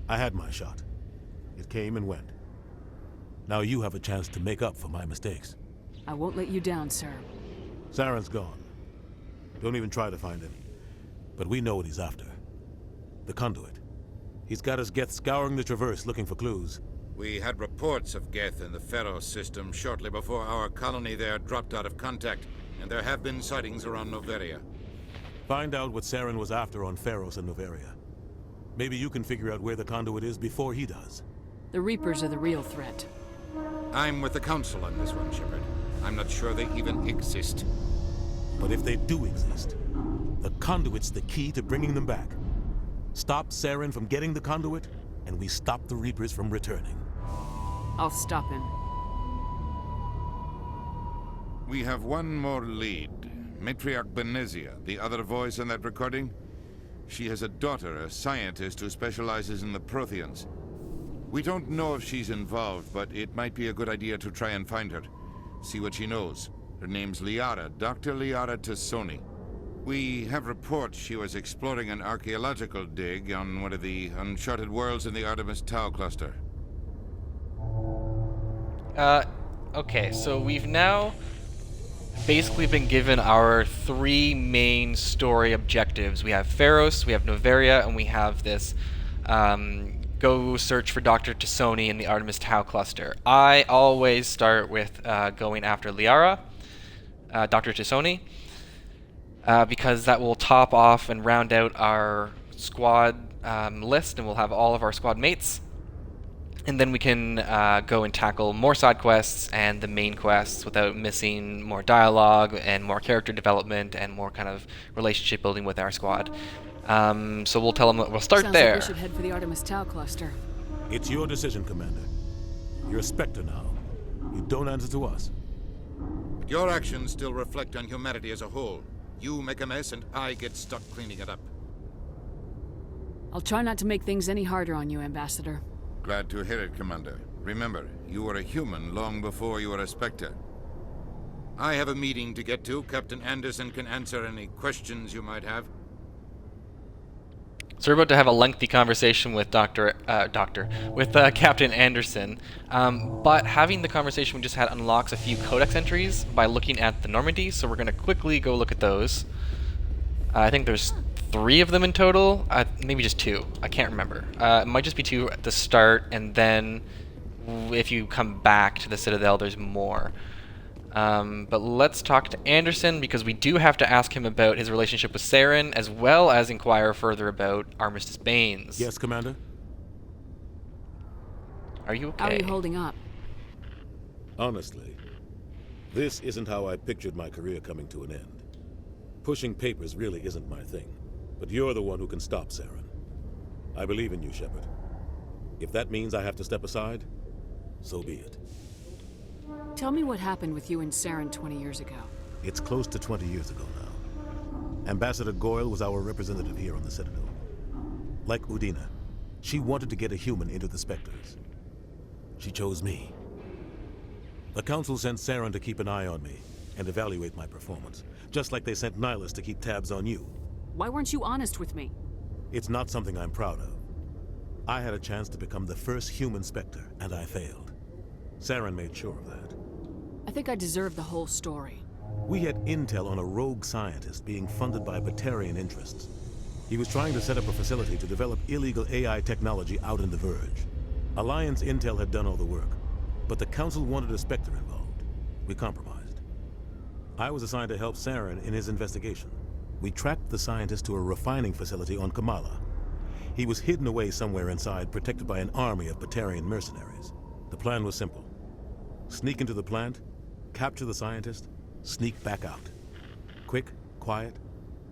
I had my shot. It came and went. Now you have a chance to make up for my mistakes. I won't let you down, sir. Saren's gone. Don't even try to find him. But we know what he's after. The conduit. He's got his Geth scouring the Traverse looking for clues. We had reports of Geth in the Pharaoh system shortly before our colony there dropped out of contact, and there have been sightings around Noveria. Find out what Saren was after on Pharos and Noveria. Maybe you can figure out where the conduit is before he does. The Reapers are the real threat. I'm with the Council on this one, Shepard. I'm not sure they even exist. But if they do exist, the conduit's the key to bringing them back. Stop Saren from getting the conduit, and we stop the Reapers from returning. I'll stop him. We have one more lead. Matriarch Benezia, the other voice in that recording. She has a daughter, a scientist who specializes in the Protheans. We don't know if she's involved, but it might be a good idea to try and find her. See what she knows. Her name's Liara, Dr. Liara Tassoni. We have reports she was exploring an archaeological dig on one of the uncharted worlds in the Artemis Tau cluster. Okay, so we've now basically been given our three main story objectives. We have Pharos, we have Noveria, and we have this go search for Dr. Tassoni in the Artemis Tau cluster. I always start with going after Liara, Dr. Tassoni, because that will top off and round out our squad list, and we'll have all of our squad mates. And then we can go and tackle more side quests and the main quests without missing more dialogue and more character development and more kind of relationship building with our squad. So we'll tell them that we'll start there. Sounds like we should head for the Artemis Tau cluster. It's your decision, Commander. You're a Spectre now. You don't answer to us. But your actions still reflect on humanity as a whole. You make a mess and I get stuck cleaning it up. I'll try not to make things any harder on you, Ambassador. Glad to hear it, Commander. Remember, you were a human long before you were a Spectre. I have a meeting to get to. Captain Anderson can answer any questions you might have. So we're about to have a lengthy conversation with Captain Anderson, but having the conversation we just had unlocks a few codex entries by looking at the Normandy, so we're going to quickly go look at those. I think there's 3 of them in total, maybe just 2, I can't remember. It might just be 2 at the start, and then if you come back to the Citadel there's more. But let's talk to Anderson, because we do have to ask him about his relationship with Saren, as well as inquire further about Armistice Baines. Yes, Commander? Are you okay? How are you holding up? Honestly, this isn't how I pictured my career coming to an end. Pushing papers really isn't my thing, but you're the one who can stop Saren. I believe in you, Shepard. If that means I have to step aside, so be it. Tell me what happened with you and Saren 20 years ago. It's close to 20 years ago now. Ambassador Goyle was our representative here on the Citadel. Like Udina, she wanted to get a human into the Spectres. She chose me. The Council sent Saren to keep an eye on me and evaluate my performance, just like they sent Nihilus to keep tabs on you. Why weren't you honest with me? It's not something I'm proud of. I had a chance to become the first human Spectre, and I failed. Saren made sure of that. I think I deserve the whole story. We had intel on a rogue scientist being funded by Batarian interests. He was trying to set up a facility to develop illegal AI technology out in the Verge. Alliance intel had done all the work, but the Council wanted a Spectre involved. We compromised. I was assigned to help Saren in his investigation. We tracked the scientist to a refining facility on Kamala. He was hidden away somewhere inside, protected by an army of Batarian mercenaries. The plan was simple. Sneak into the plant, capture the scientist, sneak back out. Quick, quiet,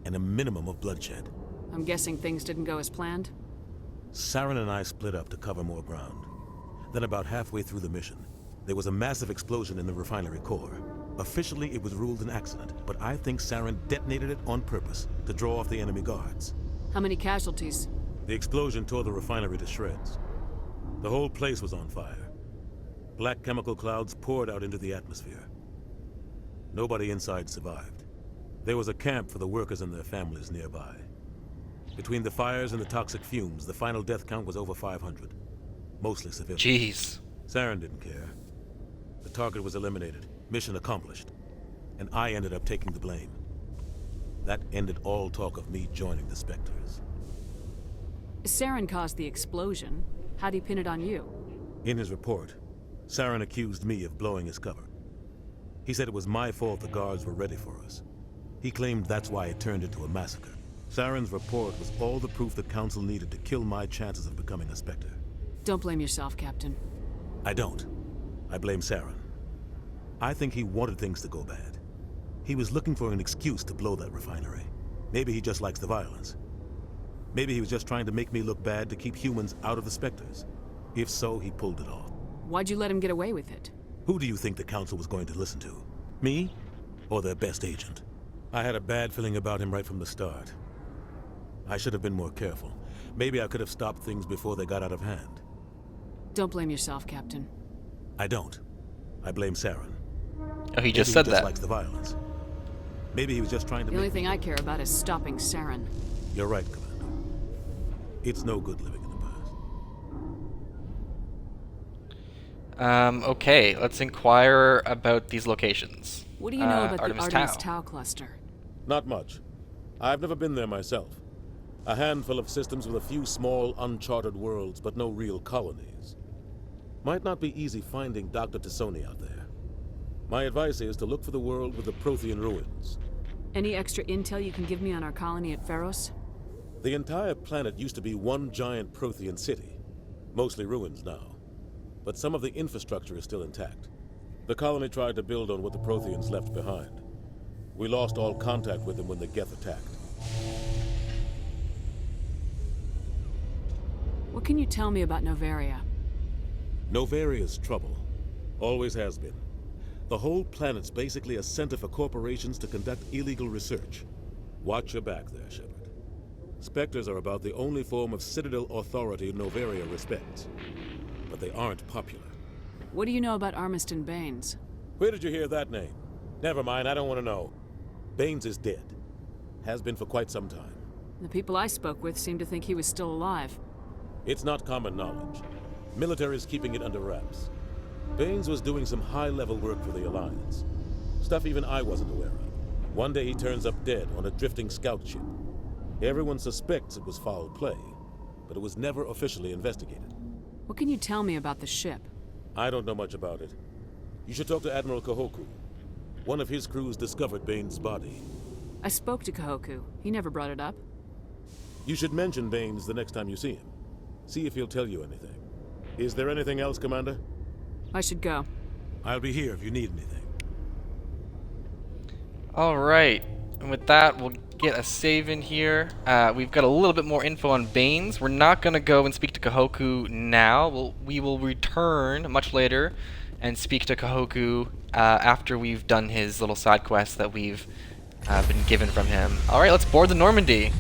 and a minimum of bloodshed. I'm guessing things didn't go as planned? Saren and I split up to cover more ground. Then about halfway through the mission, there was a massive explosion in the refinery core. Officially, it was ruled an accident, but I think Saren detonated it on purpose to draw off the enemy guards. How many casualties? The explosion tore the refinery to shreds. The whole place was on fire. Black chemical clouds poured out into the atmosphere. Nobody inside survived. There was a camp for the workers and their families nearby. Between the fires and the toxic fumes, the final death count was over 500. Mostly civilians. Jeez. Saren didn't care. The target was eliminated. Mission accomplished. And I ended up taking the blame. That ended all talk of me joining the Spectres. Saren caused the explosion. How'd he pin it on you? In his report, Saren accused me of blowing his cover. He said it was my fault the guards were ready for us. He claimed that's why it turned into a massacre. Saren's report was all the proof the Council needed to kill my chances of becoming a Spectre. Don't blame yourself, Captain. I don't. I blame Saren. I think he wanted things to go bad. He was looking for an excuse to blow that refinery. Maybe he just likes the violence. Maybe he was just trying to make me look bad to keep humans out of the Spectres. If so, he pulled it off. Why'd you let him get away with it? Who do you think the Council was going to listen to? Me? Or their best agent? I had a bad feeling about him right from the start. I should have been more careful. Maybe I could have stopped things before they got out of hand. Don't blame yourself, Captain. I don't. I blame Saren. Oh, he just said that. Maybe he just likes the violence. Maybe he was just trying to The only thing I care about is stopping Saren. You're right, Commander. It's no good living in the past. Okay, let's inquire about these locations. What do you know about Artemis the Artemis Tau Tau cluster? Not much. I've never been there myself. A handful of systems with a few small, uncharted worlds, but no real colonies. Might not be easy finding Dr. T'Soni out there. My advice is to look for the world with the Prothean ruins. Any extra intel you can give me on our colony at Pharos? The entire planet used to be one giant Prothean city. Mostly ruins now. But some of the infrastructure is still intact. The colony tried to build on what the Protheans left behind. We lost all contact with them when the Geth attacked. What can you tell me about Novaria? Novaria's trouble. Always has been. The whole planet's basically a center for corporations to conduct illegal research. Watch your back there, Shepard. Spectres are about the only form of Citadel authority Novaria respects. But they aren't popular. What do you know about Armiston Baines? Where did you hear that name? Never mind, I don't want to know. Baines is dead. Has been for quite some time. The people I spoke with seemed to think he was still alive. It's not common knowledge. Military's keeping it under wraps. Baines was doing some high-level work for the Alliance. Stuff even I wasn't aware of. One day he turns up dead on a drifting scout ship. Everyone suspects it was foul play, but it was never officially investigated. What can you tell me about the ship? I don't know much about it. You should talk to Admiral Kahoku. One of his crews discovered Baines' body. I spoke to Kahoku. He never brought it up. You should mention Baines the next time you see him. See if he'll tell you anything. Is there anything else, Commander? I should go. I'll be here if you need anything. Alright, and with that, we'll get a save in here. We've got a little bit more info on Baines. We're not going to go and speak to Kahoku now. We will return much later and speak to Kahoku after we've done his little side quest that we've been given from him. Alright, let's board the Normandy.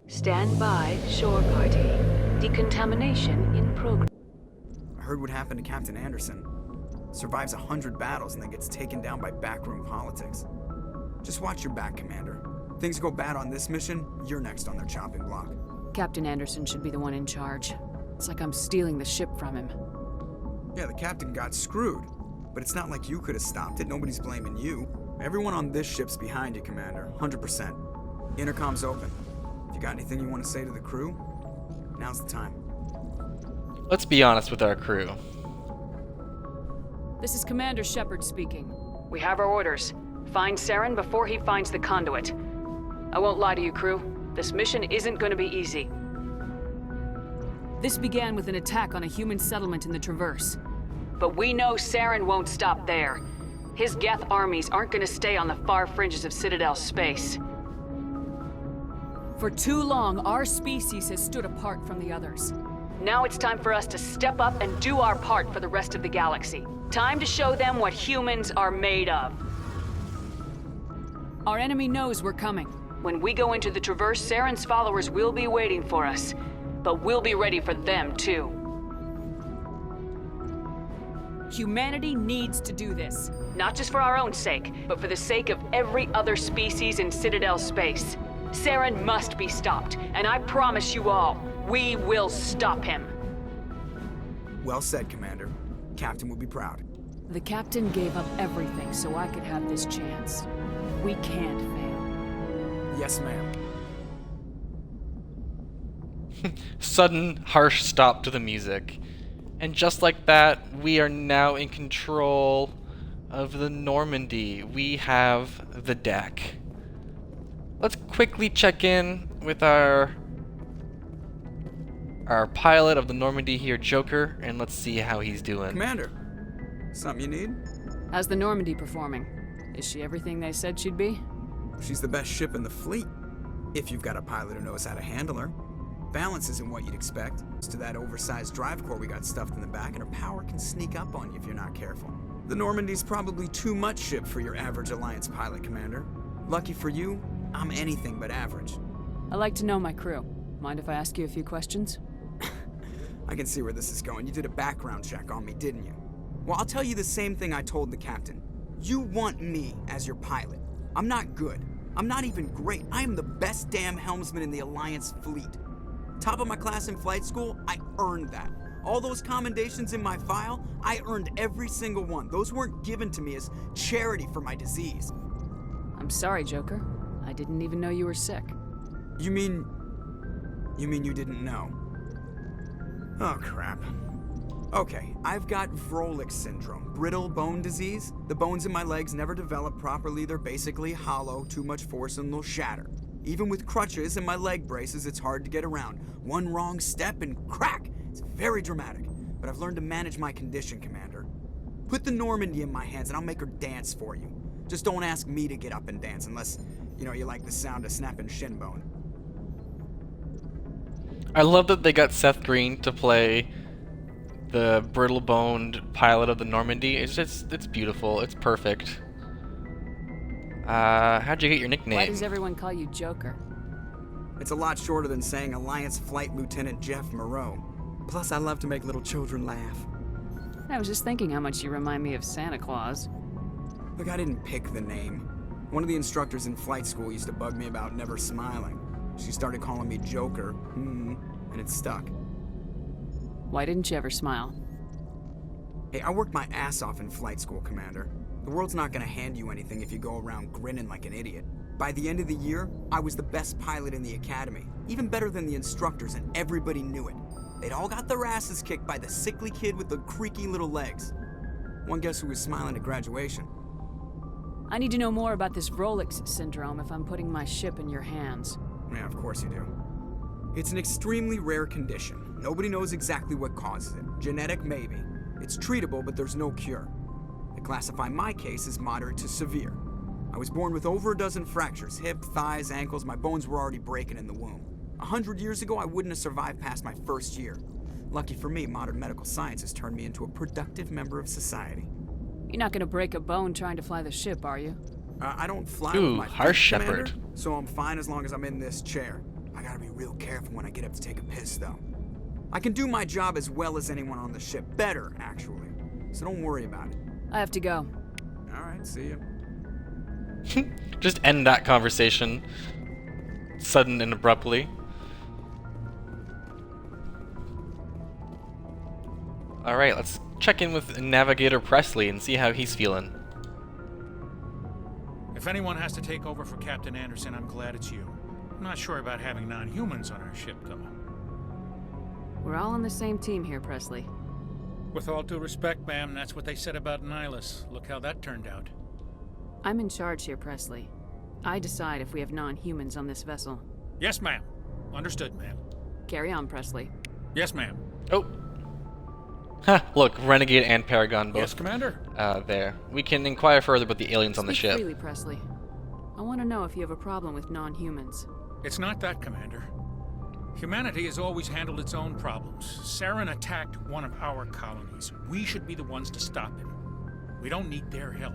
Stand by, shore party. Decontamination in progress. I heard what happened to Captain Anderson. Survives 100 battles and then gets taken down by backroom politics. Just watch your back, Commander. Things go bad on this mission, you're next on their chopping block. Captain Anderson should be the one in charge. It's like I'm stealing the ship from him. Yeah, the captain got screwed. But it's not like you could have stopped it. Nobody's blaming you. Everyone on this ship's behind you, Commander. 100%. Intercom's open. If you got anything you want to say to the crew, now's the time. Let's be honest with our crew. This is Commander Shepard speaking. We have our orders. Find Saren before he finds the conduit. I won't lie to you, crew. This mission isn't going to be easy. This began with an attack on a human settlement in the Traverse. But we know Saren won't stop there. His Geth armies aren't going to stay on the far fringes of Citadel space. For too long, our species has stood apart from the others. Now it's time for us to step up and do our part for the rest of the galaxy. Time to show them what humans are made of. Our enemy knows we're coming. When we go into the Traverse, Saren's followers will be waiting for us. But we'll be ready for them, too. Humanity needs to do this. Not just for our own sake, but for the sake of every other species in Citadel space. Saren must be stopped, and I promise you all, we will stop him. Well said, Commander. Captain will be proud. The captain gave up everything so I could have this chance. We can't fail. Yes, ma'am. Sudden, harsh stop to the music. And just like that, we are now in control of the Normandy. We have the deck. Let's quickly check in with our pilot of the Normandy here, Joker, and let's see how he's doing. Commander, something you need? How's the Normandy performing? Is she everything they said she'd be? She's the best ship in the fleet, if you've got a pilot who knows how to handle her. Balance isn't what you'd expect. It's to that oversized drive core we got stuffed in the back, and her power can sneak up on you if you're not careful. The Normandy's probably too much ship for your average Alliance pilot, Commander. Lucky for you, I'm anything but average. I like to know my crew. Mind if I ask you a few questions? I can see where this is going. You did a background check on me, didn't you? Well, I'll tell you the same thing I told the captain. You want me as your pilot. I'm not good. I'm not even great. I am the best damn helmsman in the Alliance fleet. Top of my class in flight school, I earned that. All those commendations in my file, I earned every single one. Those weren't given to me as charity for my disease. I'm sorry, Joker. I didn't even know you were sick. You mean you didn't know? Oh, crap. Okay, I've got Vrolik syndrome, brittle bone disease. The bones in my legs never develop properly. They're basically hollow, too much force and they'll shatter. Even with crutches and my leg braces, it's hard to get around. One wrong step and crack! It's very dramatic. But I've learned to manage my condition, Commander. Put the Normandy in my hands and I'll make her dance for you. Just don't ask me to get up and dance unless, you like the sound of snapping shin bone. I love that they got Seth Green to play the brittle-boned pilot of the Normandy. It's beautiful. It's perfect. How'd you get your nickname? Why does everyone call you Joker? It's a lot shorter than saying Alliance Flight Lieutenant Jeff Moreau. Plus, I love to make little children laugh. I was just thinking how much you remind me of Santa Claus. Look, I didn't pick the name. One of the instructors in flight school used to bug me about never smiling. She started calling me Joker, and it stuck. Why didn't you ever smile? Hey, I worked my ass off in flight school, Commander. The world's not gonna hand you anything if you go around grinning like an idiot. By the end of the year, I was the best pilot in the academy, even better than the instructors, and everybody knew it. They'd all got their asses kicked by the sickly kid with the creaky little legs. One guess who was smiling at graduation? I need to know more about this Vrolik syndrome if I'm putting my ship in your hands. Yeah, of course you do. It's an extremely rare condition. Nobody knows exactly what causes it. Genetic, maybe. It's treatable, but there's no cure. They classify my case as moderate to severe. I was born with over a dozen fractures, hip, thighs, ankles. My bones were already breaking in the womb. 100 years ago, I wouldn't have survived past my first year. Lucky for me, modern medical science has turned me into a productive member of society. You're not gonna break a bone trying to fly the ship, are you? I don't fly Ooh, with my harsh feet, Commander, shepherd. so I'm fine as long as I'm in this chair. I gotta be real careful when I get up to take a piss, though. I can do my job as well as anyone on the ship. Better, actually. So don't worry about it. I have to go. Alright, see ya. Just end that conversation. Sudden and abruptly. Alright, let's check in with Navigator Presley and see how he's feeling. If anyone has to take over for Captain Anderson, I'm glad it's you. I'm not sure about having non-humans on our ship, though. We're all on the same team here, Presley. With all due respect, ma'am, that's what they said about Nihilus. Look how that turned out. I'm in charge here, Presley. I decide if we have non-humans on this vessel. Yes, ma'am. Understood, ma'am. Carry on, Presley. Yes, ma'am. Oh. Ha, look, Renegade and Paragon both Yes, Commander. There. We can inquire further about the aliens on the Speak ship. freely, Presley. I want to know if you have a problem with non-humans. It's not that, Commander. Humanity has always handled its own problems. Saren attacked one of our colonies. We should be the ones to stop him. We don't need their help.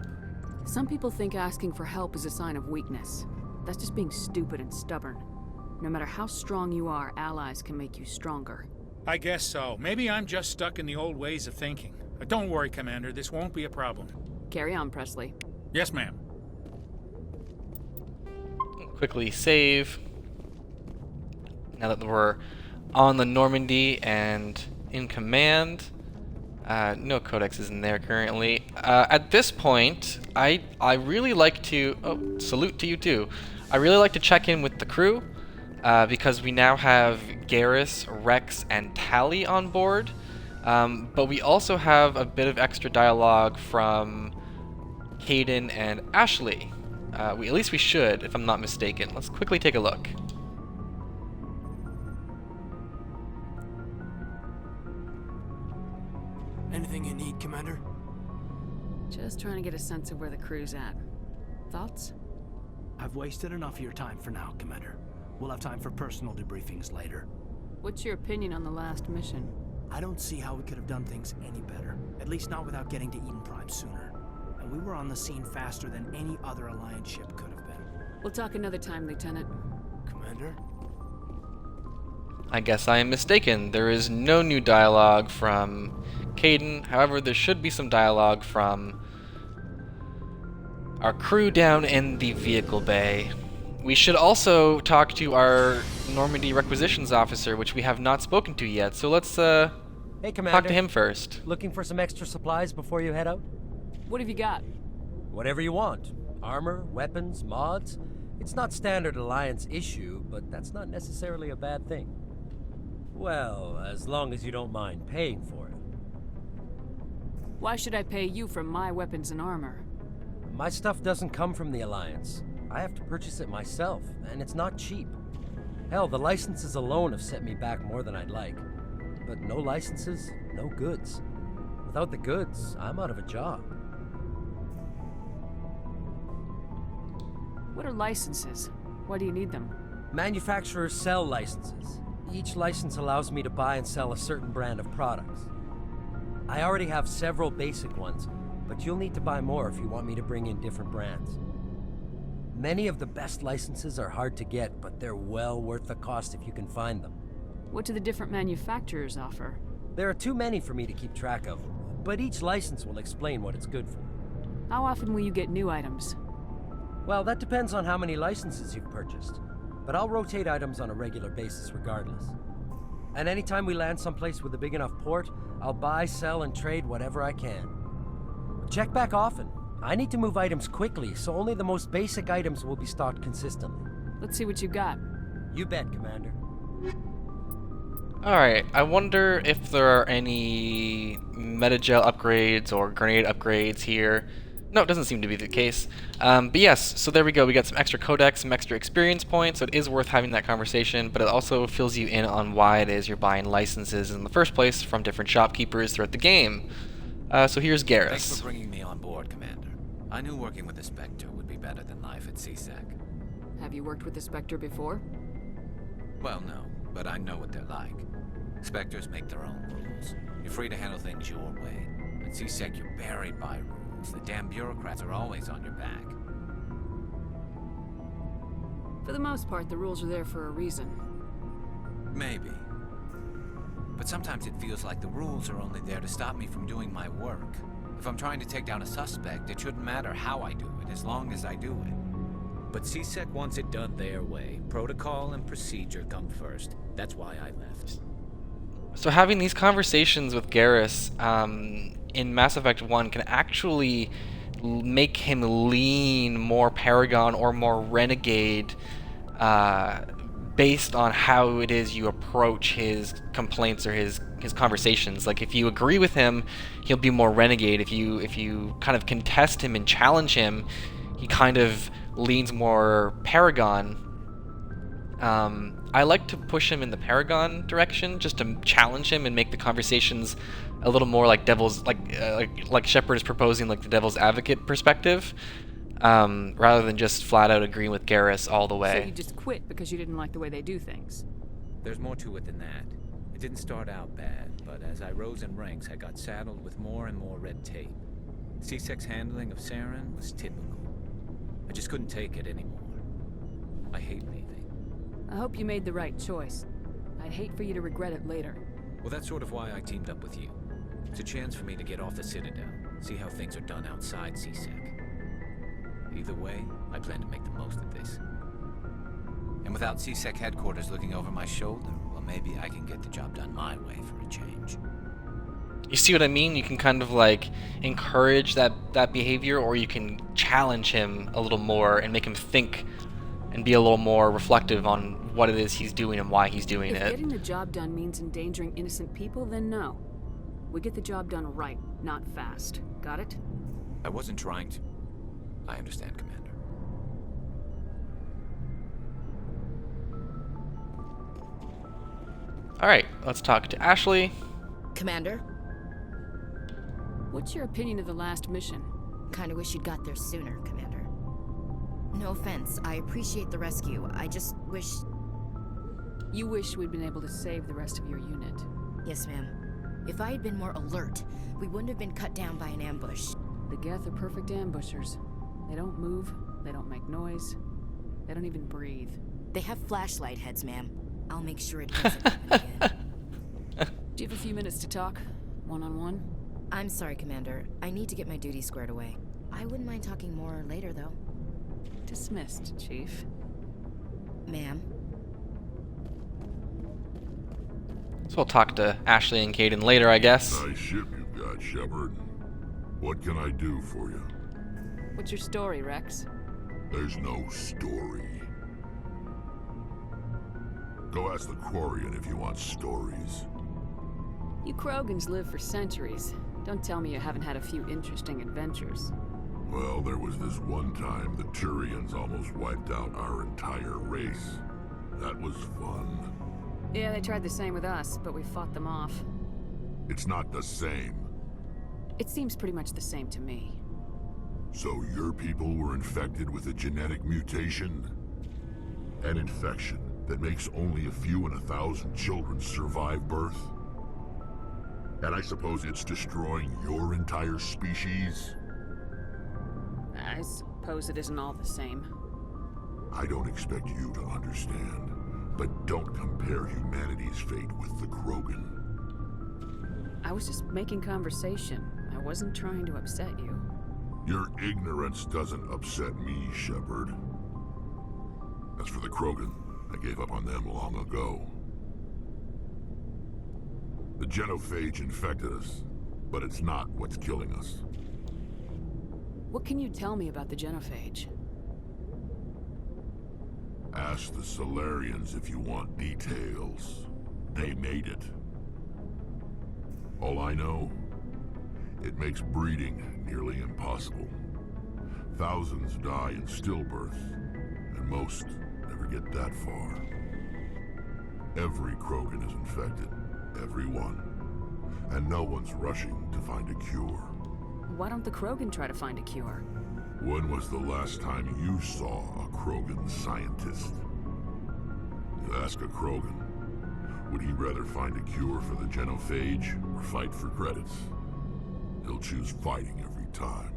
Some people think asking for help is a sign of weakness. That's just being stupid and stubborn. No matter how strong you are, allies can make you stronger. I guess so. Maybe I'm just stuck in the old ways of thinking. But don't worry, Commander. This won't be a problem. Carry on, Presley. Yes, ma'am. Quickly save. Now that we're on the Normandy and in command. No codexes in there currently. At this point, I really like to... Oh, salute to you too. I really like to check in with the crew. Because we now have Garrus, Rex, and Tally on board. But we also have a bit of extra dialogue from Hayden and Ashley. At least we should, if I'm not mistaken. Let's quickly take a look. Anything you need, Commander? Just trying to get a sense of where the crew's at. Thoughts? I've wasted enough of your time for now, Commander. We'll have time for personal debriefings later. What's your opinion on the last mission? I don't see how we could have done things any better. At least not without getting to Eden Prime sooner. And we were on the scene faster than any other Alliance ship could have been. We'll talk another time, Lieutenant. Commander? I guess I am mistaken. There is no new dialogue from Caden. However, there should be some dialogue from our crew down in the vehicle bay. We should also talk to our Normandy requisitions officer, which we have not spoken to yet. So let's hey, Commander. talk to him first. Looking for some extra supplies before you head out? What have you got? Whatever you want. Armor, weapons, mods. It's not standard Alliance issue, but that's not necessarily a bad thing. Well, as long as you don't mind paying for it. Why should I pay you for my weapons and armor? My stuff doesn't come from the Alliance. I have to purchase it myself, and it's not cheap. Hell, the licenses alone have set me back more than I'd like. But no licenses, no goods. Without the goods, I'm out of a job. What are licenses? Why do you need them? Manufacturers sell licenses. Each license allows me to buy and sell a certain brand of products. I already have several basic ones, but you'll need to buy more if you want me to bring in different brands. Many of the best licenses are hard to get, but they're well worth the cost if you can find them. What do the different manufacturers offer? There are too many for me to keep track of, but each license will explain what it's good for. How often will you get new items? Well, that depends on how many licenses you've purchased, but I'll rotate items on a regular basis regardless. And anytime we land someplace with a big enough port, I'll buy, sell, and trade whatever I can. Check back often. I need to move items quickly, so only the most basic items will be stocked consistently. Let's see what you got. You bet, Commander. Alright, I wonder if there are any metagel upgrades or grenade upgrades here. No, it doesn't seem to be the case. But yes, so there we go. We got some extra codex, some extra experience points, so it is worth having that conversation, but it also fills you in on why it is you're buying licenses in the first place from different shopkeepers throughout the game. So here's Garrus. Thanks for bringing me on board, Commander. I knew working with the Spectre would be better than life at CSEC. Have you worked with the Spectre before? Well, no, but I know what they're like. Spectres make their own rules. You're free to handle things your way. At C-Sec, you're buried by rules. The damn bureaucrats are always on your back. For the most part, the rules are there for a reason. Maybe. But sometimes it feels like the rules are only there to stop me from doing my work. If I'm trying to take down a suspect, it shouldn't matter how I do it, as long as I do it. But C-Sec wants it done their way. Protocol and procedure come first. That's why I left. So having these conversations with Garrus in Mass Effect 1 can actually make him lean more Paragon or more Renegade based on how it is you approach his complaints or his conversations. Like, if you agree with him, he'll be more Renegade. If you kind of contest him and challenge him, he kind of leans more Paragon. I like to push him in the Paragon direction, just to challenge him and make the conversations a little more like like Shepard is proposing, like the devil's advocate perspective, rather than just flat out agreeing with Garrus all the way. So you just quit because you didn't like the way they do things? There's more to it than that. It didn't start out bad, but as I rose in ranks, I got saddled with more and more red tape. C-Sec's handling of Saren was typical. I just couldn't take it anymore. I hate leaving. I hope you made the right choice. I'd hate for you to regret it later. Well, that's sort of why I teamed up with you. It's a chance for me to get off the Citadel, see how things are done outside C-Sec. Either way, I plan to make the most of this. And without C-Sec headquarters looking over my shoulder, well, maybe I can get the job done my way for a change. You see what I mean? You can kind of like encourage that behavior, or you can challenge him a little more and make him think and be a little more reflective on what it is he's doing and why he's doing it. If getting the job done means endangering innocent people, then no. We get the job done right, not fast. Got it? I wasn't trying to. I understand, Commander. Alright, let's talk to Ashley. Commander? What's your opinion of the last mission? Kinda wish you'd got there sooner, Commander. No offense, I appreciate the rescue. I just wish... You wish we'd been able to save the rest of your unit. Yes, ma'am. If I had been more alert, we wouldn't have been cut down by an ambush. The Geth are perfect ambushers. They don't move, they don't make noise, they don't even breathe. They have flashlight heads, ma'am. I'll make sure it doesn't happen again. Do you have a few minutes to talk? One-on-one? I'm sorry, Commander. I need to get my duties squared away. I wouldn't mind talking more later, though. Dismissed, Chief. Ma'am? So we'll talk to Ashley and Caden later, I guess. Nice ship you've got, Shepard. What can I do for you? What's your story, Rex? There's no story. Go ask the Quarian if you want stories. You Krogans live for centuries. Don't tell me you haven't had a few interesting adventures. Well, there was this one time the Turians almost wiped out our entire race. That was fun. Yeah, they tried the same with us, but we fought them off. It's not the same. It seems pretty much the same to me. So your people were infected with a genetic mutation? An infection that makes only a few in 1,000 children survive birth? And I suppose it's destroying your entire species? I suppose it isn't all the same. I don't expect you to understand, but don't compare humanity's fate with the Krogan. I was just making conversation. I wasn't trying to upset you. Your ignorance doesn't upset me, Shepard. As for the Krogan, I gave up on them long ago. The genophage infected us, but it's not what's killing us. What can you tell me about the genophage? Ask the Solarians if you want details. They made it. All I know, it makes breeding nearly impossible. Thousands die in stillbirth, and most never get that far. Every Krogan is infected, every one. And no one's rushing to find a cure. Why don't the Krogan try to find a cure? When was the last time you saw a Krogan scientist? You ask a Krogan, Would he rather find a cure for the genophage or fight for credits? He'll choose fighting every time.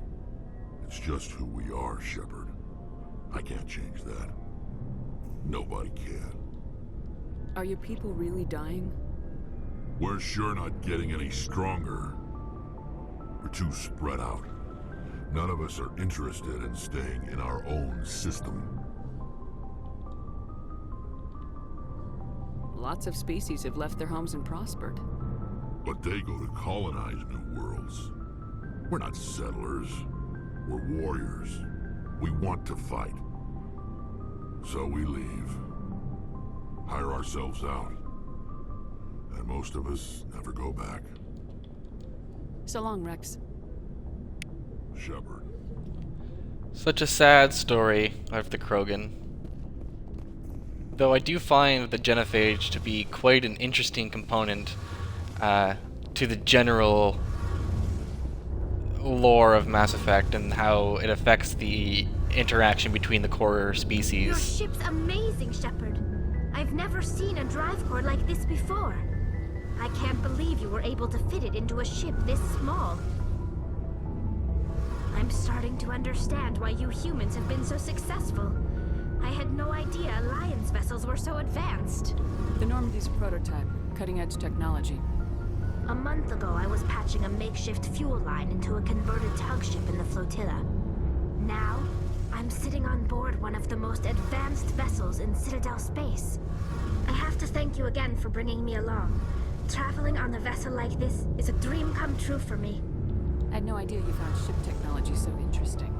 It's just who we are, Shepard. I can't change that. Nobody can. Are your people really dying? We're sure not getting any stronger. We're too spread out. None of us are interested in staying in our own system. Lots of species have left their homes and prospered. But they go to colonize new worlds. We're not settlers. We're warriors. We want to fight. So we leave. Hire ourselves out. And most of us never go back. So long, Rex. Shepard. Such a sad story of the Krogan. Though I do find the genophage to be quite an interesting component to the general lore of Mass Effect and how it affects the interaction between the core species. Your ship's amazing, Shepard. I've never seen a drive core like this before. I can't believe you were able to fit it into a ship this small. I'm starting to understand why you humans have been so successful. I had no idea Alliance vessels were so advanced. The Normandy's a prototype, cutting-edge technology. A month ago, I was patching a makeshift fuel line into a converted tug ship in the flotilla. Now, I'm sitting on board one of the most advanced vessels in Citadel space. I have to thank you again for bringing me along. Traveling on a vessel like this is a dream come true for me. I had no idea you found ship technology so interesting.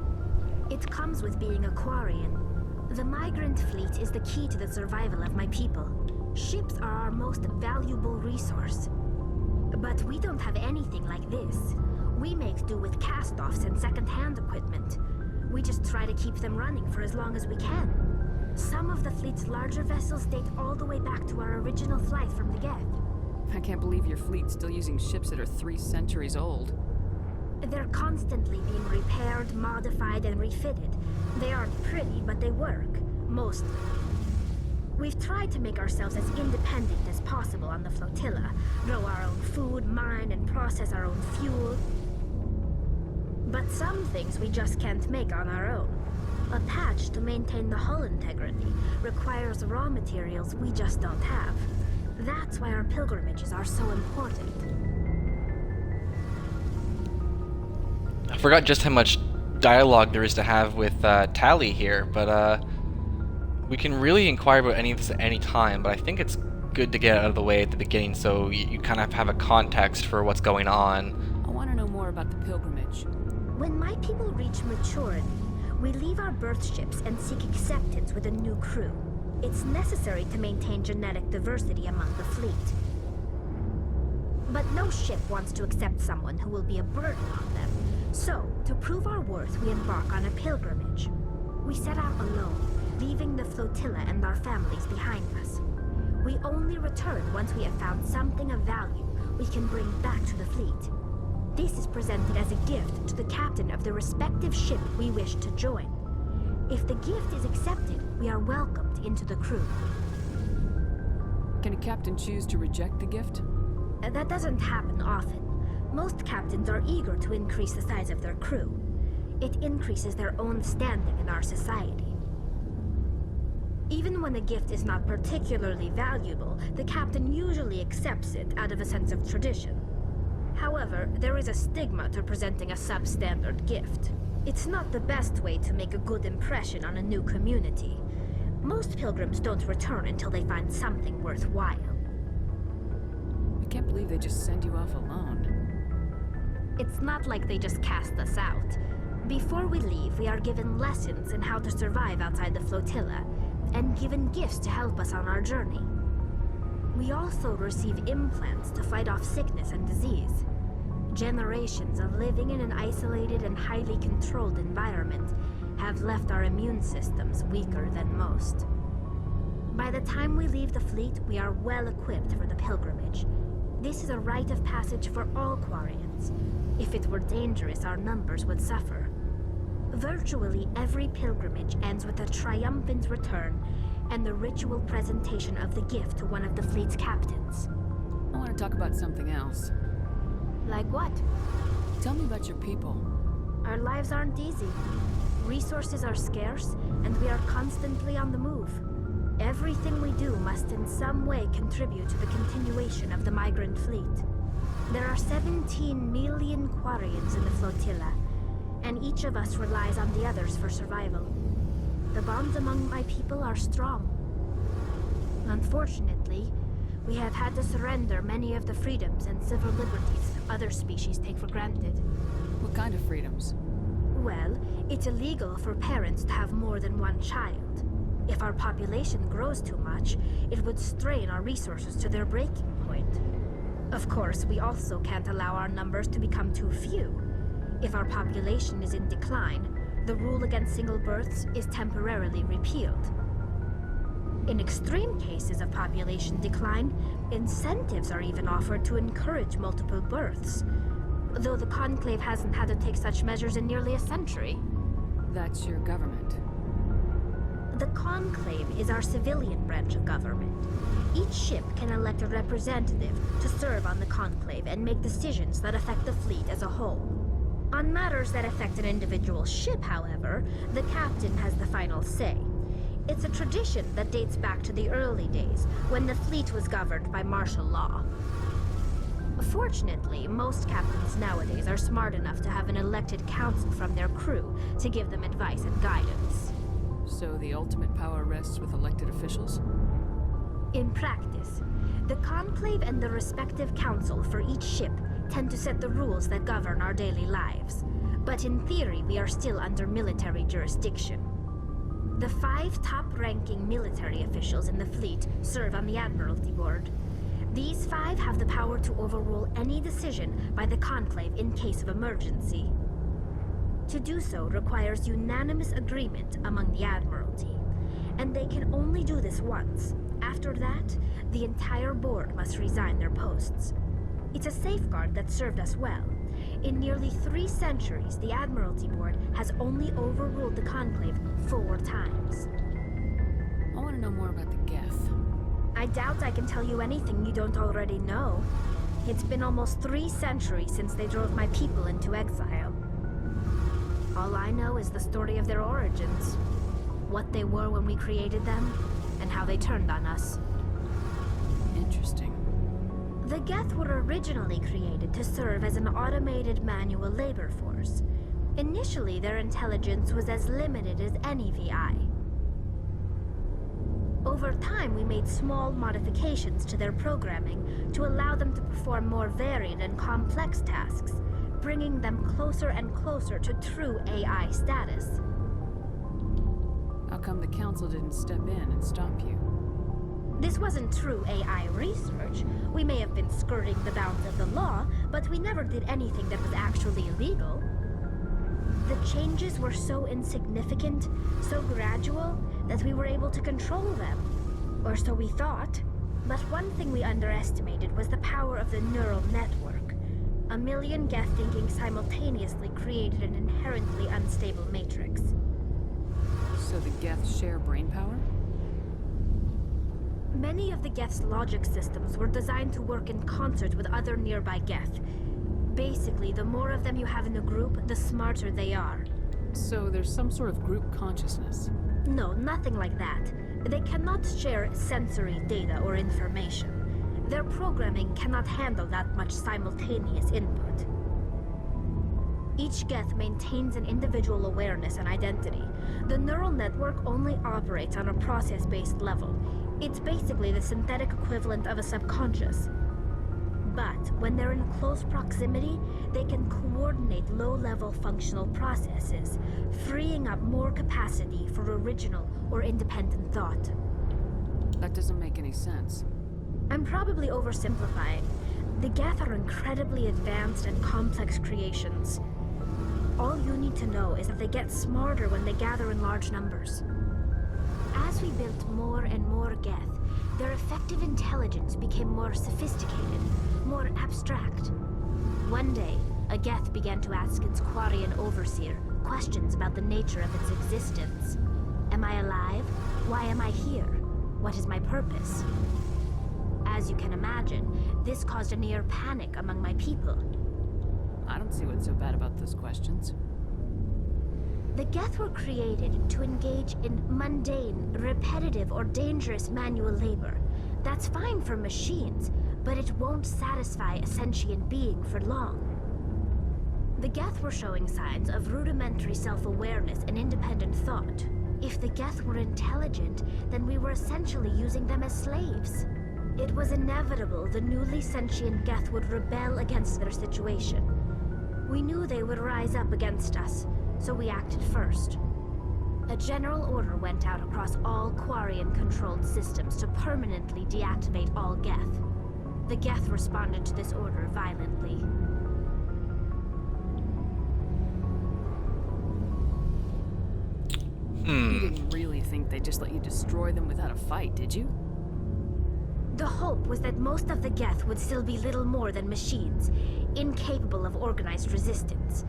It comes with being a Quarian. The migrant fleet is the key to the survival of my people. Ships are our most valuable resource. But we don't have anything like this. We make do with cast-offs and second-hand equipment. We just try to keep them running for as long as we can. Some of the fleet's larger vessels date all the way back to our original flight from the Geth. I can't believe your fleet's still using ships that are 3 centuries old. They're constantly being repaired, modified, and refitted. They aren't pretty, but they work. Mostly. We've tried to make ourselves as independent as possible on the flotilla. Grow our own food, mine, and process our own fuel. But some things we just can't make on our own. A patch to maintain the hull integrity requires raw materials we just don't have. That's why our pilgrimages are so important. I forgot just how much dialogue there is to have with Tali here, but we can really inquire about any of this at any time, but I think it's good to get it out of the way at the beginning so you kind of have a context for what's going on. I want to know more about the pilgrimage. When my people reach maturity, we leave our birth ships and seek acceptance with a new crew. It's necessary to maintain genetic diversity among the fleet. But no ship wants to accept someone who will be a burden on them. So, to prove our worth, we embark on a pilgrimage. We set out alone, leaving the flotilla and our families behind us. We only return once we have found something of value we can bring back to the fleet. This is presented as a gift to the captain of the respective ship we wish to join. If the gift is accepted, we are welcomed into the crew. Can a captain choose to reject the gift? That doesn't happen often. Most captains are eager to increase the size of their crew. It increases their own standing in our society. Even when the gift is not particularly valuable, the captain usually accepts it out of a sense of tradition. However, there is a stigma to presenting a substandard gift. It's not the best way to make a good impression on a new community. Most pilgrims don't return until they find something worthwhile. I can't believe they just send you off alone. It's not like they just cast us out. Before we leave, we are given lessons in how to survive outside the flotilla, and given gifts to help us on our journey. We also receive implants to fight off sickness and disease. Generations of living in an isolated and highly controlled environment have left our immune systems weaker than most. By the time we leave the fleet, we are well equipped for the pilgrimage. This is a rite of passage for all Quarians. If it were dangerous, our numbers would suffer. Virtually every pilgrimage ends with a triumphant return and the ritual presentation of the gift to one of the fleet's captains. I want to talk about something else. Like what? Tell me about your people. Our lives aren't easy. Resources are scarce, and we are constantly on the move. Everything we do must in some way contribute to the continuation of the migrant fleet. There are 17 million Quarians in the flotilla, and each of us relies on the others for survival. The bonds among my people are strong. Unfortunately, we have had to surrender many of the freedoms and civil liberties other species take for granted. What kind of freedoms? Well, it's illegal for parents to have more than one child. If our population grows too much, it would strain our resources to their breaking point. Of course, we also can't allow our numbers to become too few. If our population is in decline, the rule against single births is temporarily repealed. In extreme cases of population decline, incentives are even offered to encourage multiple births, though the Conclave hasn't had to take such measures in nearly a century. That's your government. The Conclave is our civilian branch of government. Each ship can elect a representative to serve on the Conclave and make decisions that affect the fleet as a whole. On matters that affect an individual ship, however, the captain has the final say. It's a tradition that dates back to the early days, when the fleet was governed by martial law. Fortunately, most captains nowadays are smart enough to have an elected council from their crew to give them advice and guidance. So the ultimate power rests with elected officials? In practice, the Conclave and the respective council for each ship tend to set the rules that govern our daily lives. But in theory, we are still under military jurisdiction. The 5 top-ranking military officials in the fleet serve on the Admiralty Board. These 5 have the power to overrule any decision by the Conclave in case of emergency. To do so requires unanimous agreement among the Admiralty, and they can only do this once. After that, the entire board must resign their posts. It's a safeguard that served us well. In nearly 3 centuries, the Admiralty Board has only overruled the Conclave 4 times. I want to know more about the Geth. I doubt I can tell you anything you don't already know. It's been almost 3 centuries since they drove my people into exile. All I know is the story of their origins, what they were when we created them, and how they turned on us. Interesting. The Geth were originally created to serve as an automated manual labor force. Initially, their intelligence was as limited as any VI. Over time, we made small modifications to their programming to allow them to perform more varied and complex tasks, bringing them closer and closer to true AI status. How come the Council didn't step in and stop you? This wasn't true AI research. We may have been skirting the bounds of the law, but we never did anything that was actually illegal. The changes were so insignificant, so gradual, that we were able to control them. Or so we thought. But one thing we underestimated was the power of the neural network. A million Geth thinking simultaneously created an inherently unstable matrix. So the Geth share brain power? Many of the Geth's logic systems were designed to work in concert with other nearby Geth. Basically, the more of them you have in a group, the smarter they are. So there's some sort of group consciousness? No, nothing like that. They cannot share sensory data or information. Their programming cannot handle that much simultaneous input. Each Geth maintains an individual awareness and identity. The neural network only operates on a process-based level. It's basically the synthetic equivalent of a subconscious. But when they're in close proximity, they can coordinate low-level functional processes, freeing up more capacity for original or independent thought. That doesn't make any sense. I'm probably oversimplifying. The Geth are incredibly advanced and complex creations. All you need to know is that they get smarter when they gather in large numbers. As we built more and more Geth, their effective intelligence became more sophisticated, more abstract. One day, a Geth began to ask its Quarian overseer questions about the nature of its existence. Am I alive? Why am I here? What is my purpose? As you can imagine, this caused a near panic among my people. I don't see what's so bad about those questions. The Geth were created to engage in mundane, repetitive, or dangerous manual labor. That's fine for machines, but it won't satisfy a sentient being for long. The Geth were showing signs of rudimentary self-awareness and independent thought. If the Geth were intelligent, then we were essentially using them as slaves. It was inevitable the newly sentient Geth would rebel against their situation. We knew they would rise up against us, so we acted first. A general order went out across all Quarian-controlled systems to permanently deactivate all Geth. The Geth responded to this order violently. You didn't really think they'd just let you destroy them without a fight, did you? The hope was that most of the Geth would still be little more than machines, incapable of organized resistance.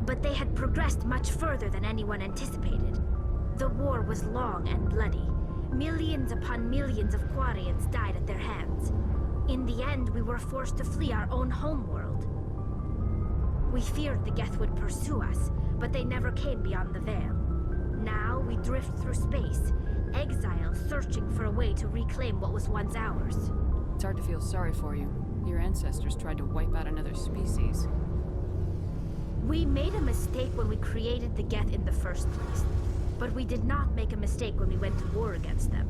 But they had progressed much further than anyone anticipated. The war was long and bloody. Millions upon millions of Quarians died at their hands. In the end, we were forced to flee our own homeworld. We feared the Geth would pursue us, but they never came beyond the Veil. Now we drift through space, exile searching for a way to reclaim what was once ours. It's hard to feel sorry for you. Your ancestors tried to wipe out another species. We made a mistake when we created the Geth in the first place, but we did not make a mistake when we went to war against them.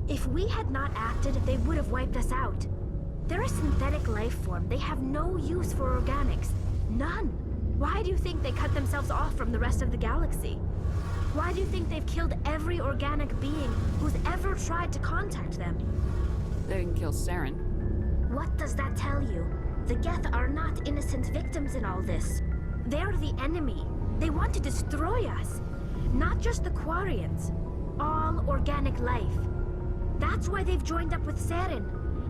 If we had not acted, they would have wiped us out. They're a synthetic life form. They have no use for organics. None. Why do you think they cut themselves off from the rest of the galaxy? Why do you think they've killed every organic being who's ever tried to contact them? They didn't kill Saren. What does that tell you? The Geth are not innocent victims in all this. They're the enemy. They want to destroy us. Not just the Quarians. All organic life. That's why they've joined up with Saren.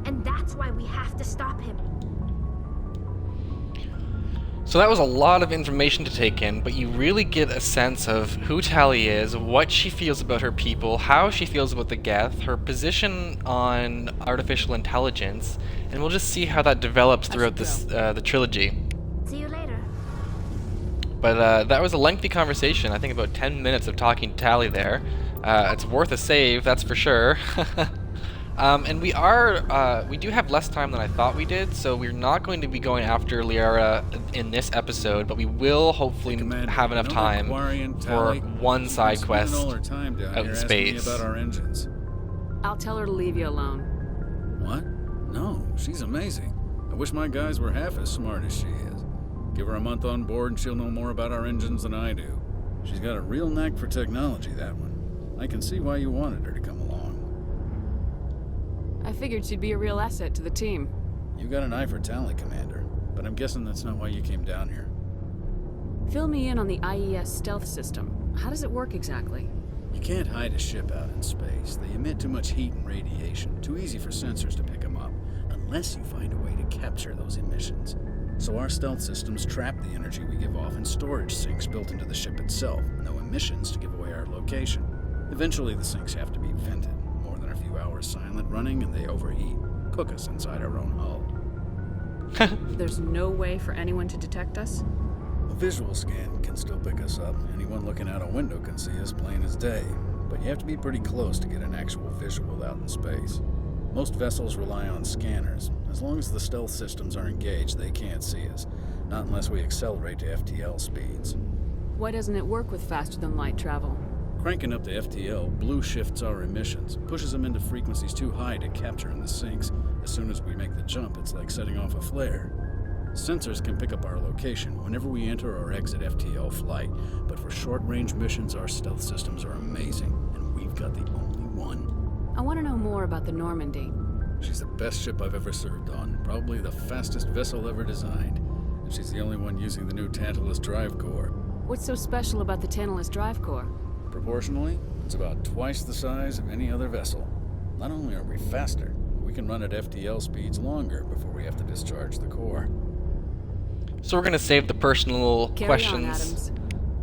And that's why we have to stop him. So that was a lot of information to take in, but you really get a sense of who Tali is, what she feels about her people, how she feels about the Geth, her position on artificial intelligence, and we'll just see how that develops throughout this the trilogy. See you later. But that was a lengthy conversation. I think about 10 minutes of talking to Tali there. It's worth a save, that's for sure. And we do have less time than I thought we did, so we're not going to be going after Liara in this episode, but we will hopefully have enough time for one side quest out in space. About our engines. I'll tell her to leave you alone. What? No, she's amazing. I wish my guys were half as smart as she is. Give her a month on board and she'll know more about our engines than I do. She's got a real knack for technology, that one. I can see why you wanted her to come along. I figured she'd be a real asset to the team. You got an eye for talent, Commander, but I'm guessing that's not why you came down here. Fill me in on the IES stealth system. How does it work exactly? You can't hide a ship out in space. They emit too much heat and radiation. Too easy for sensors to pick them up, unless you find a way to capture those emissions. So our stealth systems trap the energy we give off in storage sinks built into the ship itself. No emissions to give away our location. Eventually the sinks have to be vented. A few hours silent running and they overheat. Cook us inside our own hull. There's no way for anyone to detect us? A visual scan can still pick us up. Anyone looking out a window can see us plain as day. But you have to be pretty close to get an actual visual out in space. Most vessels rely on scanners. As long as the stealth systems are engaged, they can't see us. Not unless we accelerate to FTL speeds. Why doesn't it work with faster-than-light travel? Cranking up the FTL blue shifts our emissions, pushes them into frequencies too high to capture in the sinks. As soon as we make the jump, it's like setting off a flare. Sensors can pick up our location whenever we enter or exit FTL flight, but for short-range missions, our stealth systems are amazing, and we've got the only one. I want to know more about the Normandy. She's the best ship I've ever served on, probably the fastest vessel ever designed, and she's the only one using the new Tantalus drive core. What's so special about the Tantalus drive core? Proportionally, it's about twice the size of any other vessel. Not only are we faster, we can run at FTL speeds longer before we have to discharge the core. So we're going to save the personal questions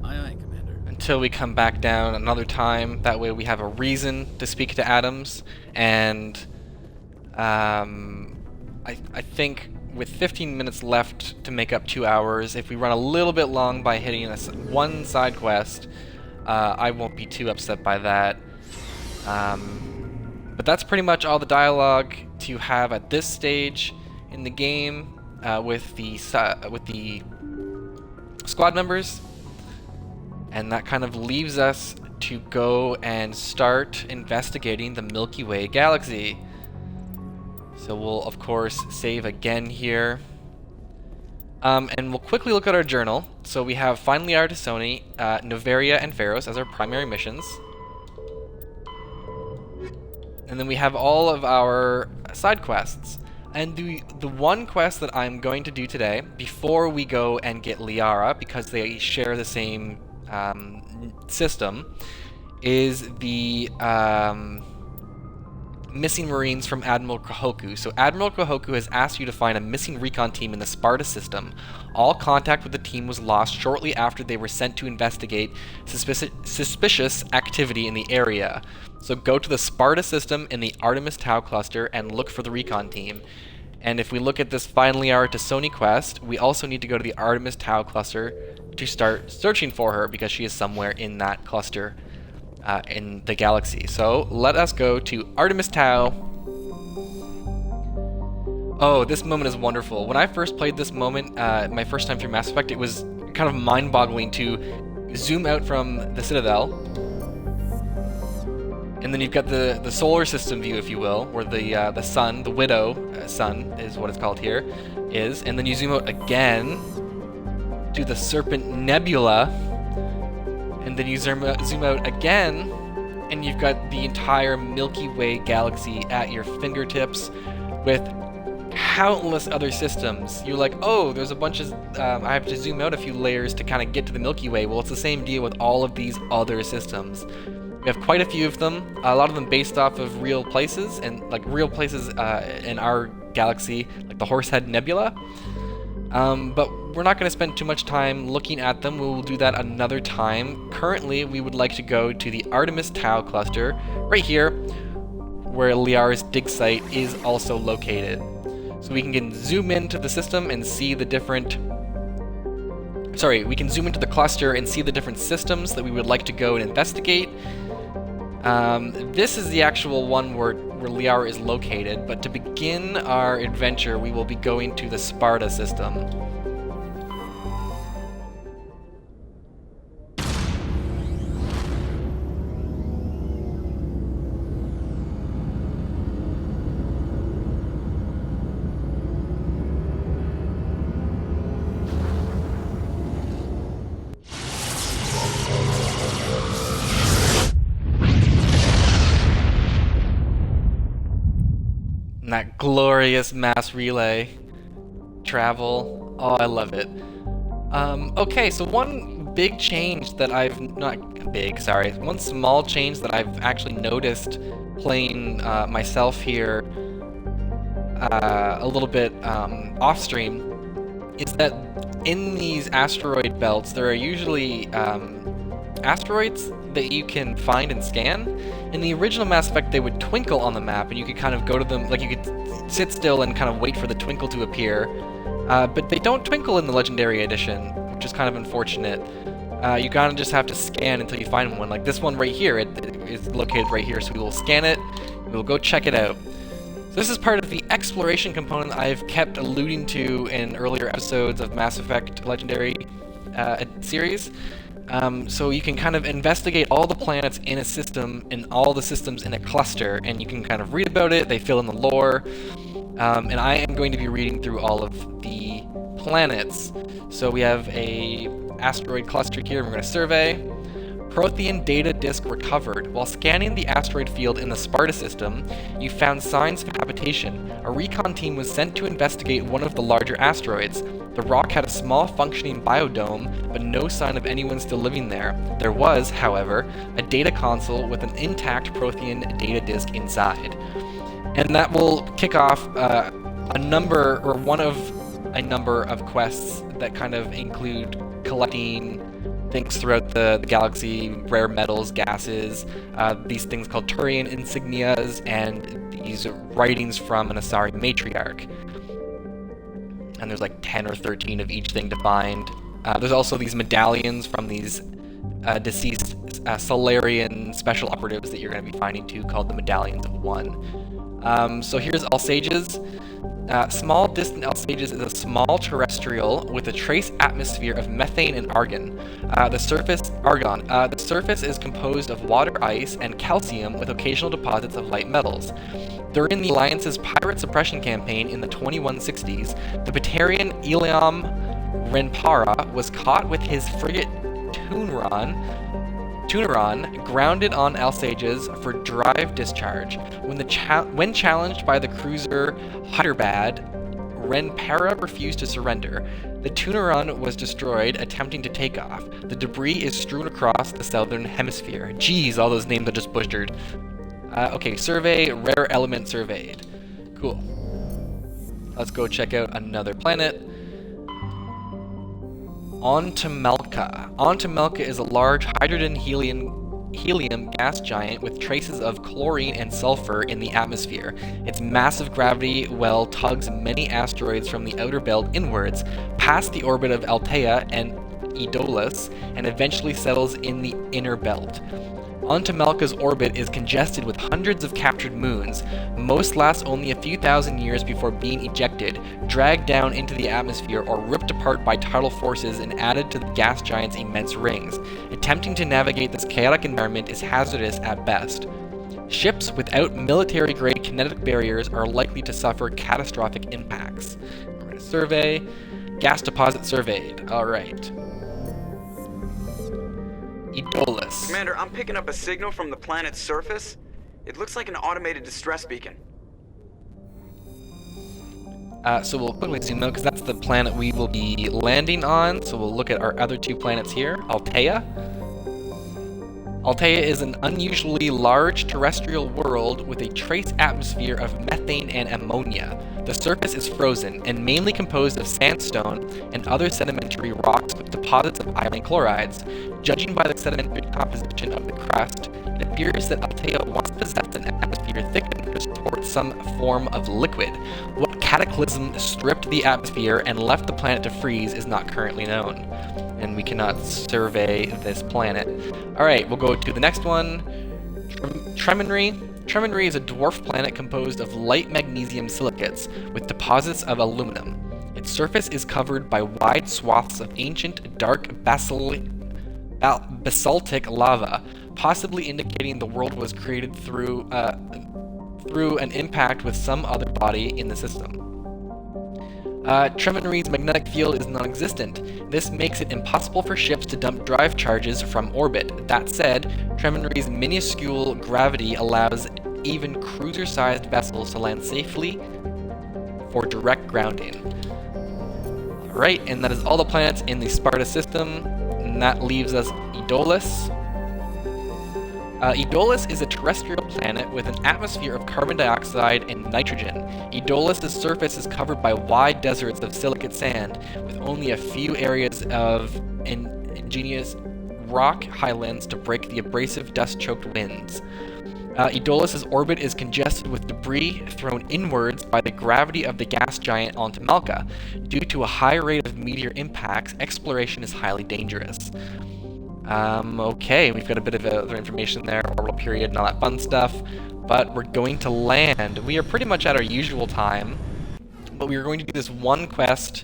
Aye, aye, Commander. until we come back down another time. That way we have a reason to speak to Adams. And I think with 15 minutes left to make up 2 hours, if we run a little bit long by hitting one side quest, I won't be too upset by that. But that's pretty much all the dialogue to have at this stage in the game with the squad members, and that kind of leaves us to go and start investigating the Milky Way galaxy. So we'll of course save again here, and we'll quickly look at our journal. So we have Find Liara T'Soni, Noveria, and Pharos as our primary missions. And then we have all of our side quests. And the one quest that I'm going to do today, before we go and get Liara, because they share the same system, is the missing Marines from Admiral Kahoku. So Admiral Kahoku has asked you to find a missing recon team in the Sparta system. All contact with the team was lost shortly after they were sent to investigate suspicious activity in the area. So go to the Sparta system in the Artemis Tau cluster and look for the recon team. And if we look at this Find Liara T'Soni quest, we also need to go to the Artemis Tau cluster to start searching for her, because she is somewhere in that cluster in the galaxy. So let us go to Artemis Tau. Oh, this moment is wonderful. When I first played this moment, my first time through Mass Effect, it was kind of mind-boggling to zoom out from the Citadel, and then you've got the solar system view, if you will, where the sun, the Widow sun is what it's called here, is, and then you zoom out again to the Serpent Nebula, and then you zoom out again, and you've got the entire Milky Way galaxy at your fingertips with countless other systems. You're like, oh, there's a bunch of, I have to zoom out a few layers to kind of get to the Milky Way. Well, it's the same deal with all of these other systems. We have quite a few of them, a lot of them based off of real places, and like real places in our galaxy, like the Horsehead Nebula. But we're not going to spend too much time looking at them. We will do that another time. Currently, we would like to go to the Artemis Tau cluster, right here, where Liara's dig site is also located. So we can zoom into the system and see the different... Sorry, we can zoom into the cluster and see the different systems that we would like to go and investigate. This is the actual one where Liara is located, but to begin our adventure, we will be going to the Sparta system. That glorious mass relay travel. Oh, I love it. Okay, so one big change that one small change that I've actually noticed playing myself here a little bit off stream is that in these asteroid belts there are usually asteroids that you can find and scan. In the original Mass Effect, they would twinkle on the map, and you could kind of go to them, like you could sit still and kind of wait for the twinkle to appear. But they don't twinkle in the Legendary Edition, which is kind of unfortunate. You kind of just have to scan until you find one. Like this one right here, it is located right here, so we will scan it, we will go check it out. So this is part of the exploration component I've kept alluding to in earlier episodes of Mass Effect Legendary series. So you can kind of investigate all the planets in a system and all the systems in a cluster, and you can kind of read about it, they fill in the lore, and I am going to be reading through all of the planets. So we have a asteroid cluster here we're going to survey. Prothean data disk recovered. While scanning the asteroid field in the Sparta system, you found signs of habitation. A recon team was sent to investigate one of the larger asteroids. The rock had a small functioning biodome, but no sign of anyone still living there. There was, however, a data console with an intact Prothean data disk inside. And that will kick off one of a number of quests that kind of include collecting things throughout the galaxy, rare metals, gases, these things called Turian insignias, and these writings from an Asari matriarch. And there's like 10 or 13 of each thing to find. There's also these medallions from these deceased Solarian special operatives that you're going to be finding too, called the Medallions of One. So here's Alsages. Small distant Alsages is a small terrestrial with a trace atmosphere of methane and argon. The surface is composed of water, ice, and calcium with occasional deposits of light metals. During the Alliance's pirate suppression campaign in the 2160s, the Batarian Iliam Renpara was caught with his frigate Tuneron grounded on Alsages for drive discharge. When challenged by the cruiser Hyderabad, Renpara refused to surrender. The Tuneron was destroyed attempting to take off. The debris is strewn across the southern hemisphere. Jeez, all those names are just butchered. Okay, survey, rare element surveyed. Cool. Let's go check out another planet. Ontamelka. Ontamelka is a large hydrogen-helium gas giant with traces of chlorine and sulfur in the atmosphere. Its massive gravity well tugs many asteroids from the outer belt inwards, past the orbit of Altea and Aeolus, and eventually settles in the inner belt. Ontamelka's orbit is congested with hundreds of captured moons. Most last only a few thousand years before being ejected, dragged down into the atmosphere, or ripped apart by tidal forces and added to the gas giant's immense rings. Attempting to navigate this chaotic environment is hazardous at best. Ships without military-grade kinetic barriers are likely to suffer catastrophic impacts. We're going to survey. Gas deposit surveyed. Alright. Aeolus. Commander, I'm picking up a signal from the planet's surface. It looks like an automated distress beacon. So we'll quickly zoom out because that's the planet we will be landing on. So we'll look at our other two planets here. Altea. Altea is an unusually large terrestrial world with a trace atmosphere of methane and ammonia. The surface is frozen and mainly composed of sandstone and other sedimentary rocks with deposits of iron chlorides. Judging by the sedimentary composition of the crust, it appears that Altea once possessed an atmosphere thick enough to support some form of liquid. What cataclysm stripped the atmosphere and left the planet to freeze is not currently known, and we cannot survey this planet. Alright, we'll go to the next one. Tremonry. Tremonry is a dwarf planet composed of light magnesium silicates with deposits of aluminum. Its surface is covered by wide swaths of ancient, dark basaltic lava, possibly indicating the world was created through an impact with some other body in the system. Tremonry's magnetic field is non-existent. This makes it impossible for ships to dump drive charges from orbit. That said, Tremonry's minuscule gravity allows even cruiser-sized vessels to land safely for direct grounding. Alright, and that is all the planets in the Sparta system, and that leaves us Aeolus. Aeolus is a terrestrial planet with an atmosphere of carbon dioxide and nitrogen. Aeolus's surface is covered by wide deserts of silicate sand, with only a few areas of ingenious rock highlands to break the abrasive dust-choked winds. Aeolus's orbit is congested with debris thrown inwards by the gravity of the gas giant Ontamelka. Due to a high rate of meteor impacts, exploration is highly dangerous. Okay, we've got a bit of other information there, orbital period and all that fun stuff, but we're going to land. We are pretty much at our usual time, but we are going to do this one quest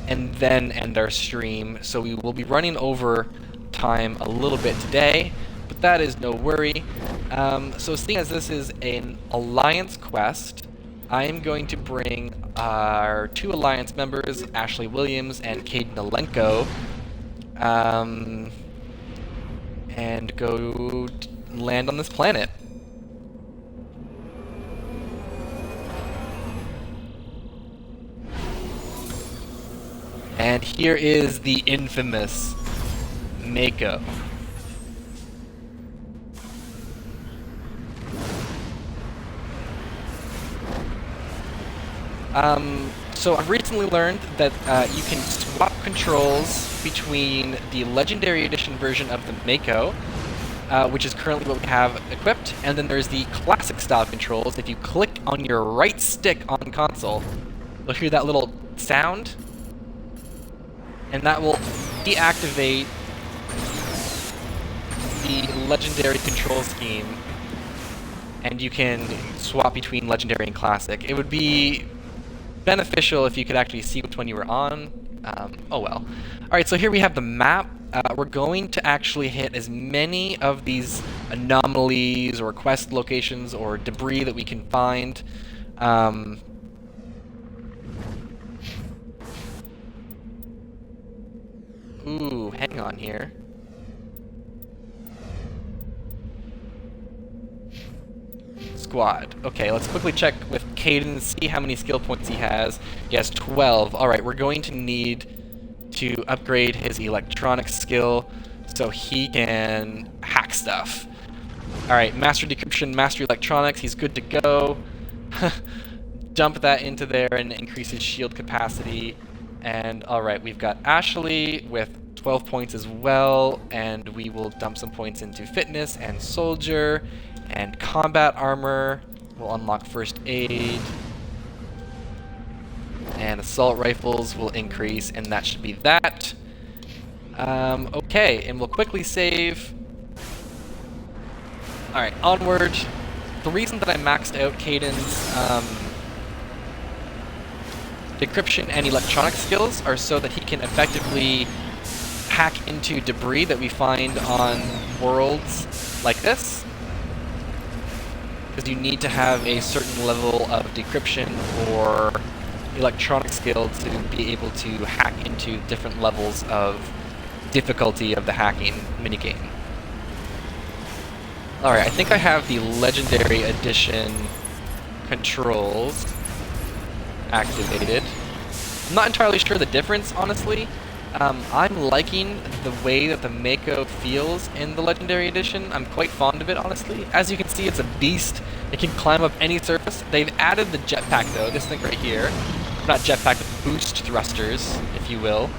and then end our stream, so we will be running over time a little bit today, but that is no worry. So seeing as this is an Alliance quest, I am going to bring our two Alliance members, Ashley Williams and Cade Nolenko, and go land on this planet. And here is the infamous Mako. So I've recently learned that you can swap controls between the Legendary Edition version of the Mako, which is currently what we have equipped, and then there's the classic style controls. If you click on your right stick on console, you'll hear that little sound, and that will deactivate the Legendary control scheme, and you can swap between Legendary and Classic. It would be beneficial if you could actually see which one you were on. Oh well. Alright, so here we have the map. We're going to actually hit as many of these anomalies or quest locations or debris that we can find. Ooh, hang on here. Squad. Okay, let's quickly check with Caden, see how many skill points he has. He has 12. Alright, we're going to need to upgrade his electronics skill so he can hack stuff. Alright, Master Decryption, Master Electronics, he's good to go. Dump that into there and increase his shield capacity. And alright, we've got Ashley with 12 points as well, and we will dump some points into Fitness and Soldier. And combat armor will unlock first aid. And assault rifles will increase, and that should be that. Okay, and we'll quickly save. Alright, onward. The reason that I maxed out Caden's decryption and electronic skills are so that he can effectively hack into debris that we find on worlds like this. Because you need to have a certain level of decryption or electronic skill to be able to hack into different levels of difficulty of the hacking minigame. Alright, I think I have the Legendary Edition controls activated. I'm not entirely sure the difference, honestly. I'm liking the way that the Mako feels in the Legendary Edition. I'm quite fond of it, honestly. As you can see, it's a beast. It can climb up any surface. They've added the jetpack, though, this thing right here. Not jetpack, but boost thrusters, if you will.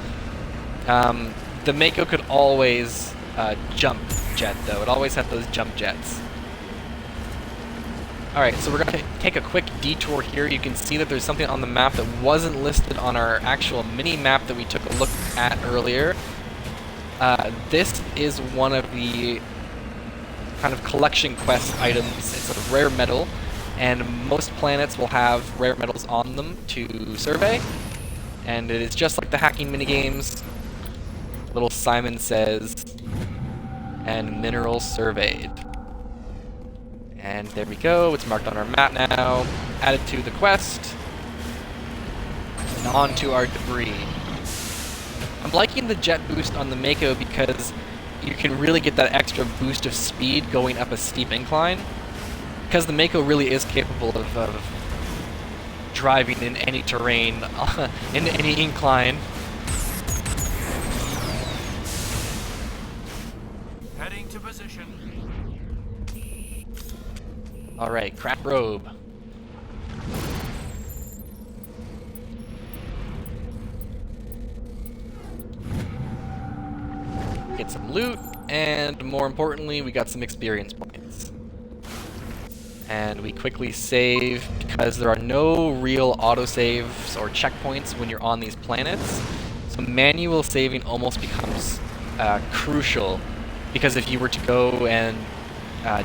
The Mako could always jump jet, though. It always had those jump jets. Alright, so we're going to take a quick detour here. You can see that there's something on the map that wasn't listed on our actual mini-map that we took a look at earlier. This is one of the kind of collection quest items. It's a rare metal, and most planets will have rare metals on them to survey. And it is just like the hacking minigames. Little Simon says, and minerals surveyed. And there we go, it's marked on our map now, added to the quest, and on to our debris. I'm liking the jet boost on the Mako because you can really get that extra boost of speed going up a steep incline, because the Mako really is capable of driving in any terrain, in any incline. Heading to position. Alright, crap robe. Get some loot, and more importantly, we got some experience points. And we quickly save, because there are no real autosaves or checkpoints when you're on these planets. So manual saving almost becomes crucial, because if you were to go and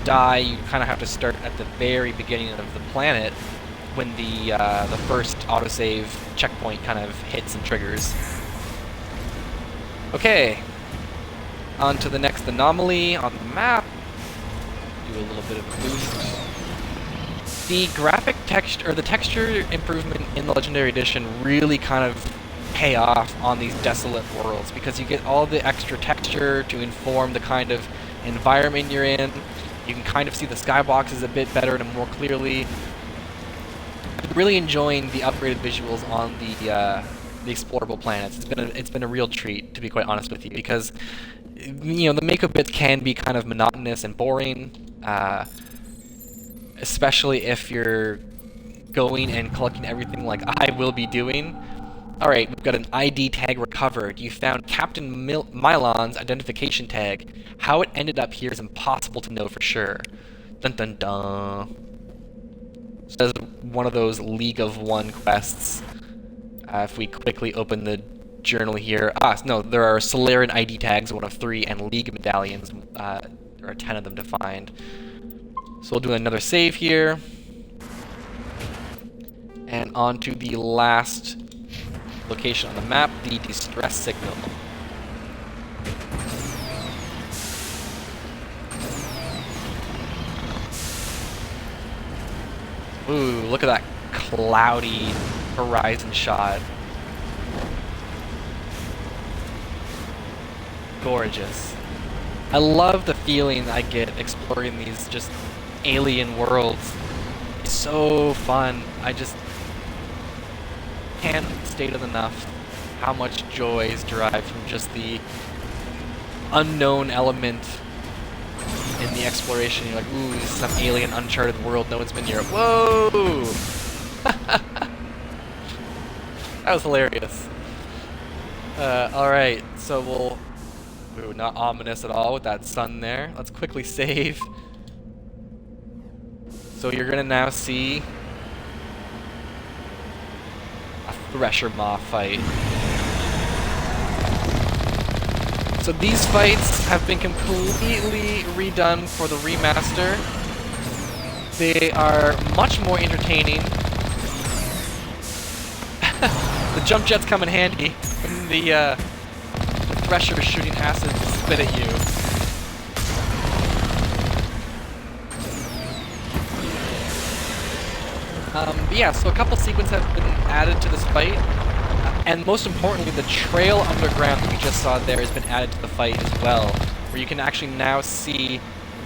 die, you kind of have to start at the very beginning of the planet when the first autosave checkpoint kind of hits and triggers. Okay, on to the next anomaly on the map. Do a little bit of a boost. The graphic texture, or the texture improvement in the Legendary Edition really kind of pay off on these desolate worlds, because you get all the extra texture to inform the kind of environment you're in. You can kind of see the skyboxes a bit better and more clearly. I'm really enjoying the upgraded visuals on the explorable planets. It's been a real treat, to be quite honest with you, because you know the Mako bits can be kind of monotonous and boring, especially if you're going and collecting everything like I will be doing. Alright, we've got an ID tag recovered. You found Captain Mylon's identification tag. How it ended up here is impossible to know for sure. Dun dun dun. So that's one of those League of One quests. If we quickly open the journal here. No, there are Solarian ID tags, 1 of 3, and League medallions. There are 10 of them to find. So we'll do another save here. And on to the last location on the map, the distress signal. Ooh, look at that cloudy horizon shot. Gorgeous. I love the feeling I get exploring these just alien worlds. It's so fun. I just can't state it enough how much joy is derived from just the unknown element in the exploration. You're like, ooh, this is some alien uncharted world, no one's been here. Whoa! That was hilarious. Alright, so we'll... Ooh, not ominous at all with that sun there. Let's quickly save. So you're gonna now see a Thresher Maw fight. So these fights have been completely redone for the remaster. They are much more entertaining. The jump jets come in handy when the Thresher is shooting acid spit at you. But yeah, so a couple sequences have been added to this fight, and most importantly, the trail underground that we just saw there has been added to the fight as well, where you can actually now see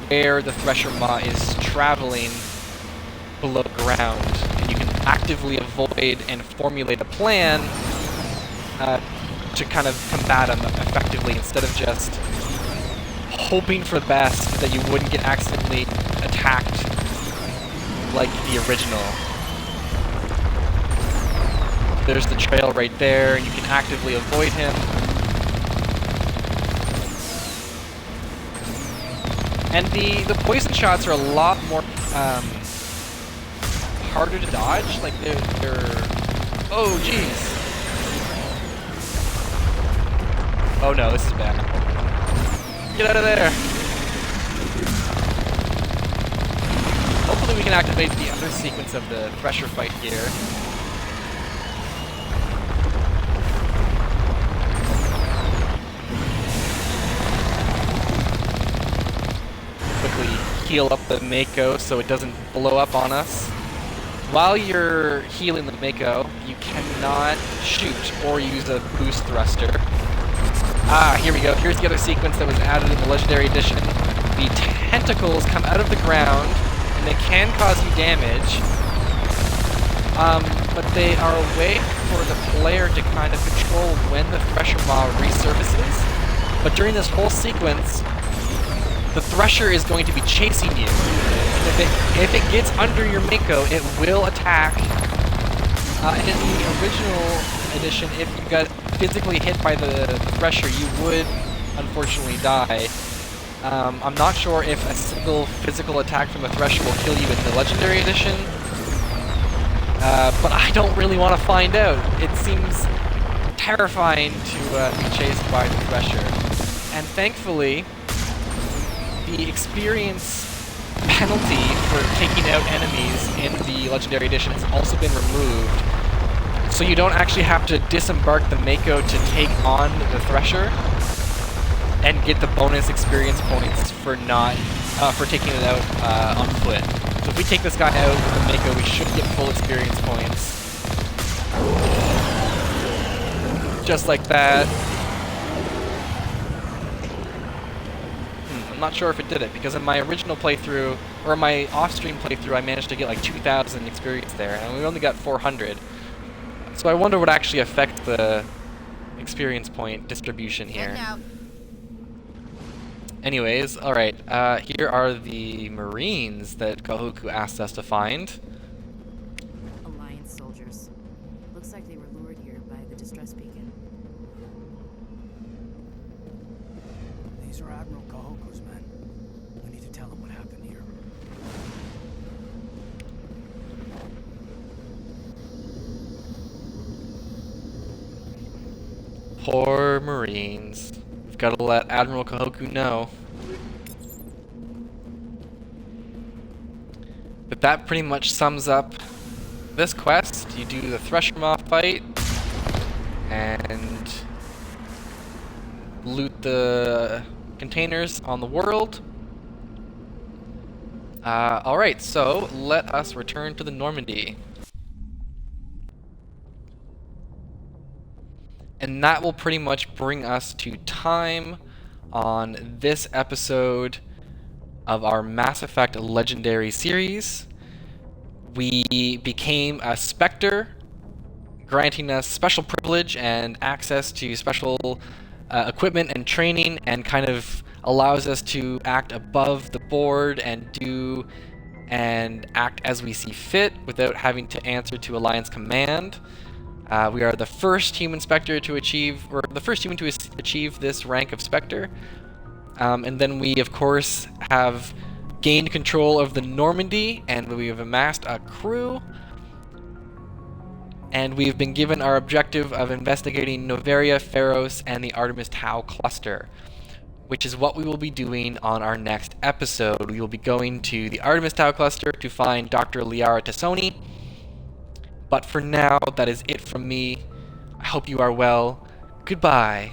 where the Thresher Maw is traveling below ground, and you can actively avoid and formulate a plan to kind of combat them effectively, instead of just hoping for the best that you wouldn't get accidentally attacked like the original. There's the trail right there, and you can actively avoid him. And the poison shots are a lot more harder to dodge. Like they're oh jeez. Oh no, this is bad. Get out of there! Hopefully we can activate the other sequence of the Thresher fight here. Quickly heal up the Mako so it doesn't blow up on us. While you're healing the Mako, you cannot shoot or use a boost thruster. Here we go. Here's the other sequence that was added in the Legendary Edition. The tentacles come out of the ground, and they can cause you damage. But they are a way for the player to kind of control when the Thresher Maw resurfaces. But during this whole sequence, the Thresher is going to be chasing you. And if it gets under your Mako, it will attack. And in the original edition, if you got physically hit by the Thresher, you would unfortunately die. I'm not sure if a single physical attack from a Thresher will kill you in the Legendary Edition, but I don't really want to find out. It seems terrifying to be chased by the Thresher. And thankfully, the experience penalty for taking out enemies in the Legendary Edition has also been removed. So you don't actually have to disembark the Mako to take on the Thresher and get the bonus experience points for not for taking it out on foot. So if we take this guy out with the Mako, we should get full experience points. Just like that. I'm not sure if it did it, because in my original playthrough, or my off-stream playthrough, I managed to get like 2,000 experience there, and we only got 400. So I wonder what actually affects the experience point distribution here. Anyways, alright, here are the Marines that Kahuku asked us to find. A These are Admiral Kahoku's men. We need to tell him what happened here. Poor Marines. We've got to let Admiral Kahoku know. But that pretty much sums up this quest. You do the Thresher Maw fight and loot the containers on the world. Alright, so let us return to the Normandy. And that will pretty much bring us to time on this episode of our Mass Effect Legendary series. We became a Spectre, granting us special privilege and access to special equipment and training, and kind of allows us to act above the board and act as we see fit without having to answer to Alliance command. We are the first human Spectre to achieve, or the first human to achieve this rank of Spectre. And then we, of course, have gained control of the Normandy, and we have amassed a crew. And we've been given our objective of investigating Noveria, Pharos, and the Artemis Tau cluster, which is what we will be doing on our next episode. We will be going to the Artemis Tau cluster to find Dr. Liara Tassoni. But for now, that is it from me. I hope you are well. Goodbye.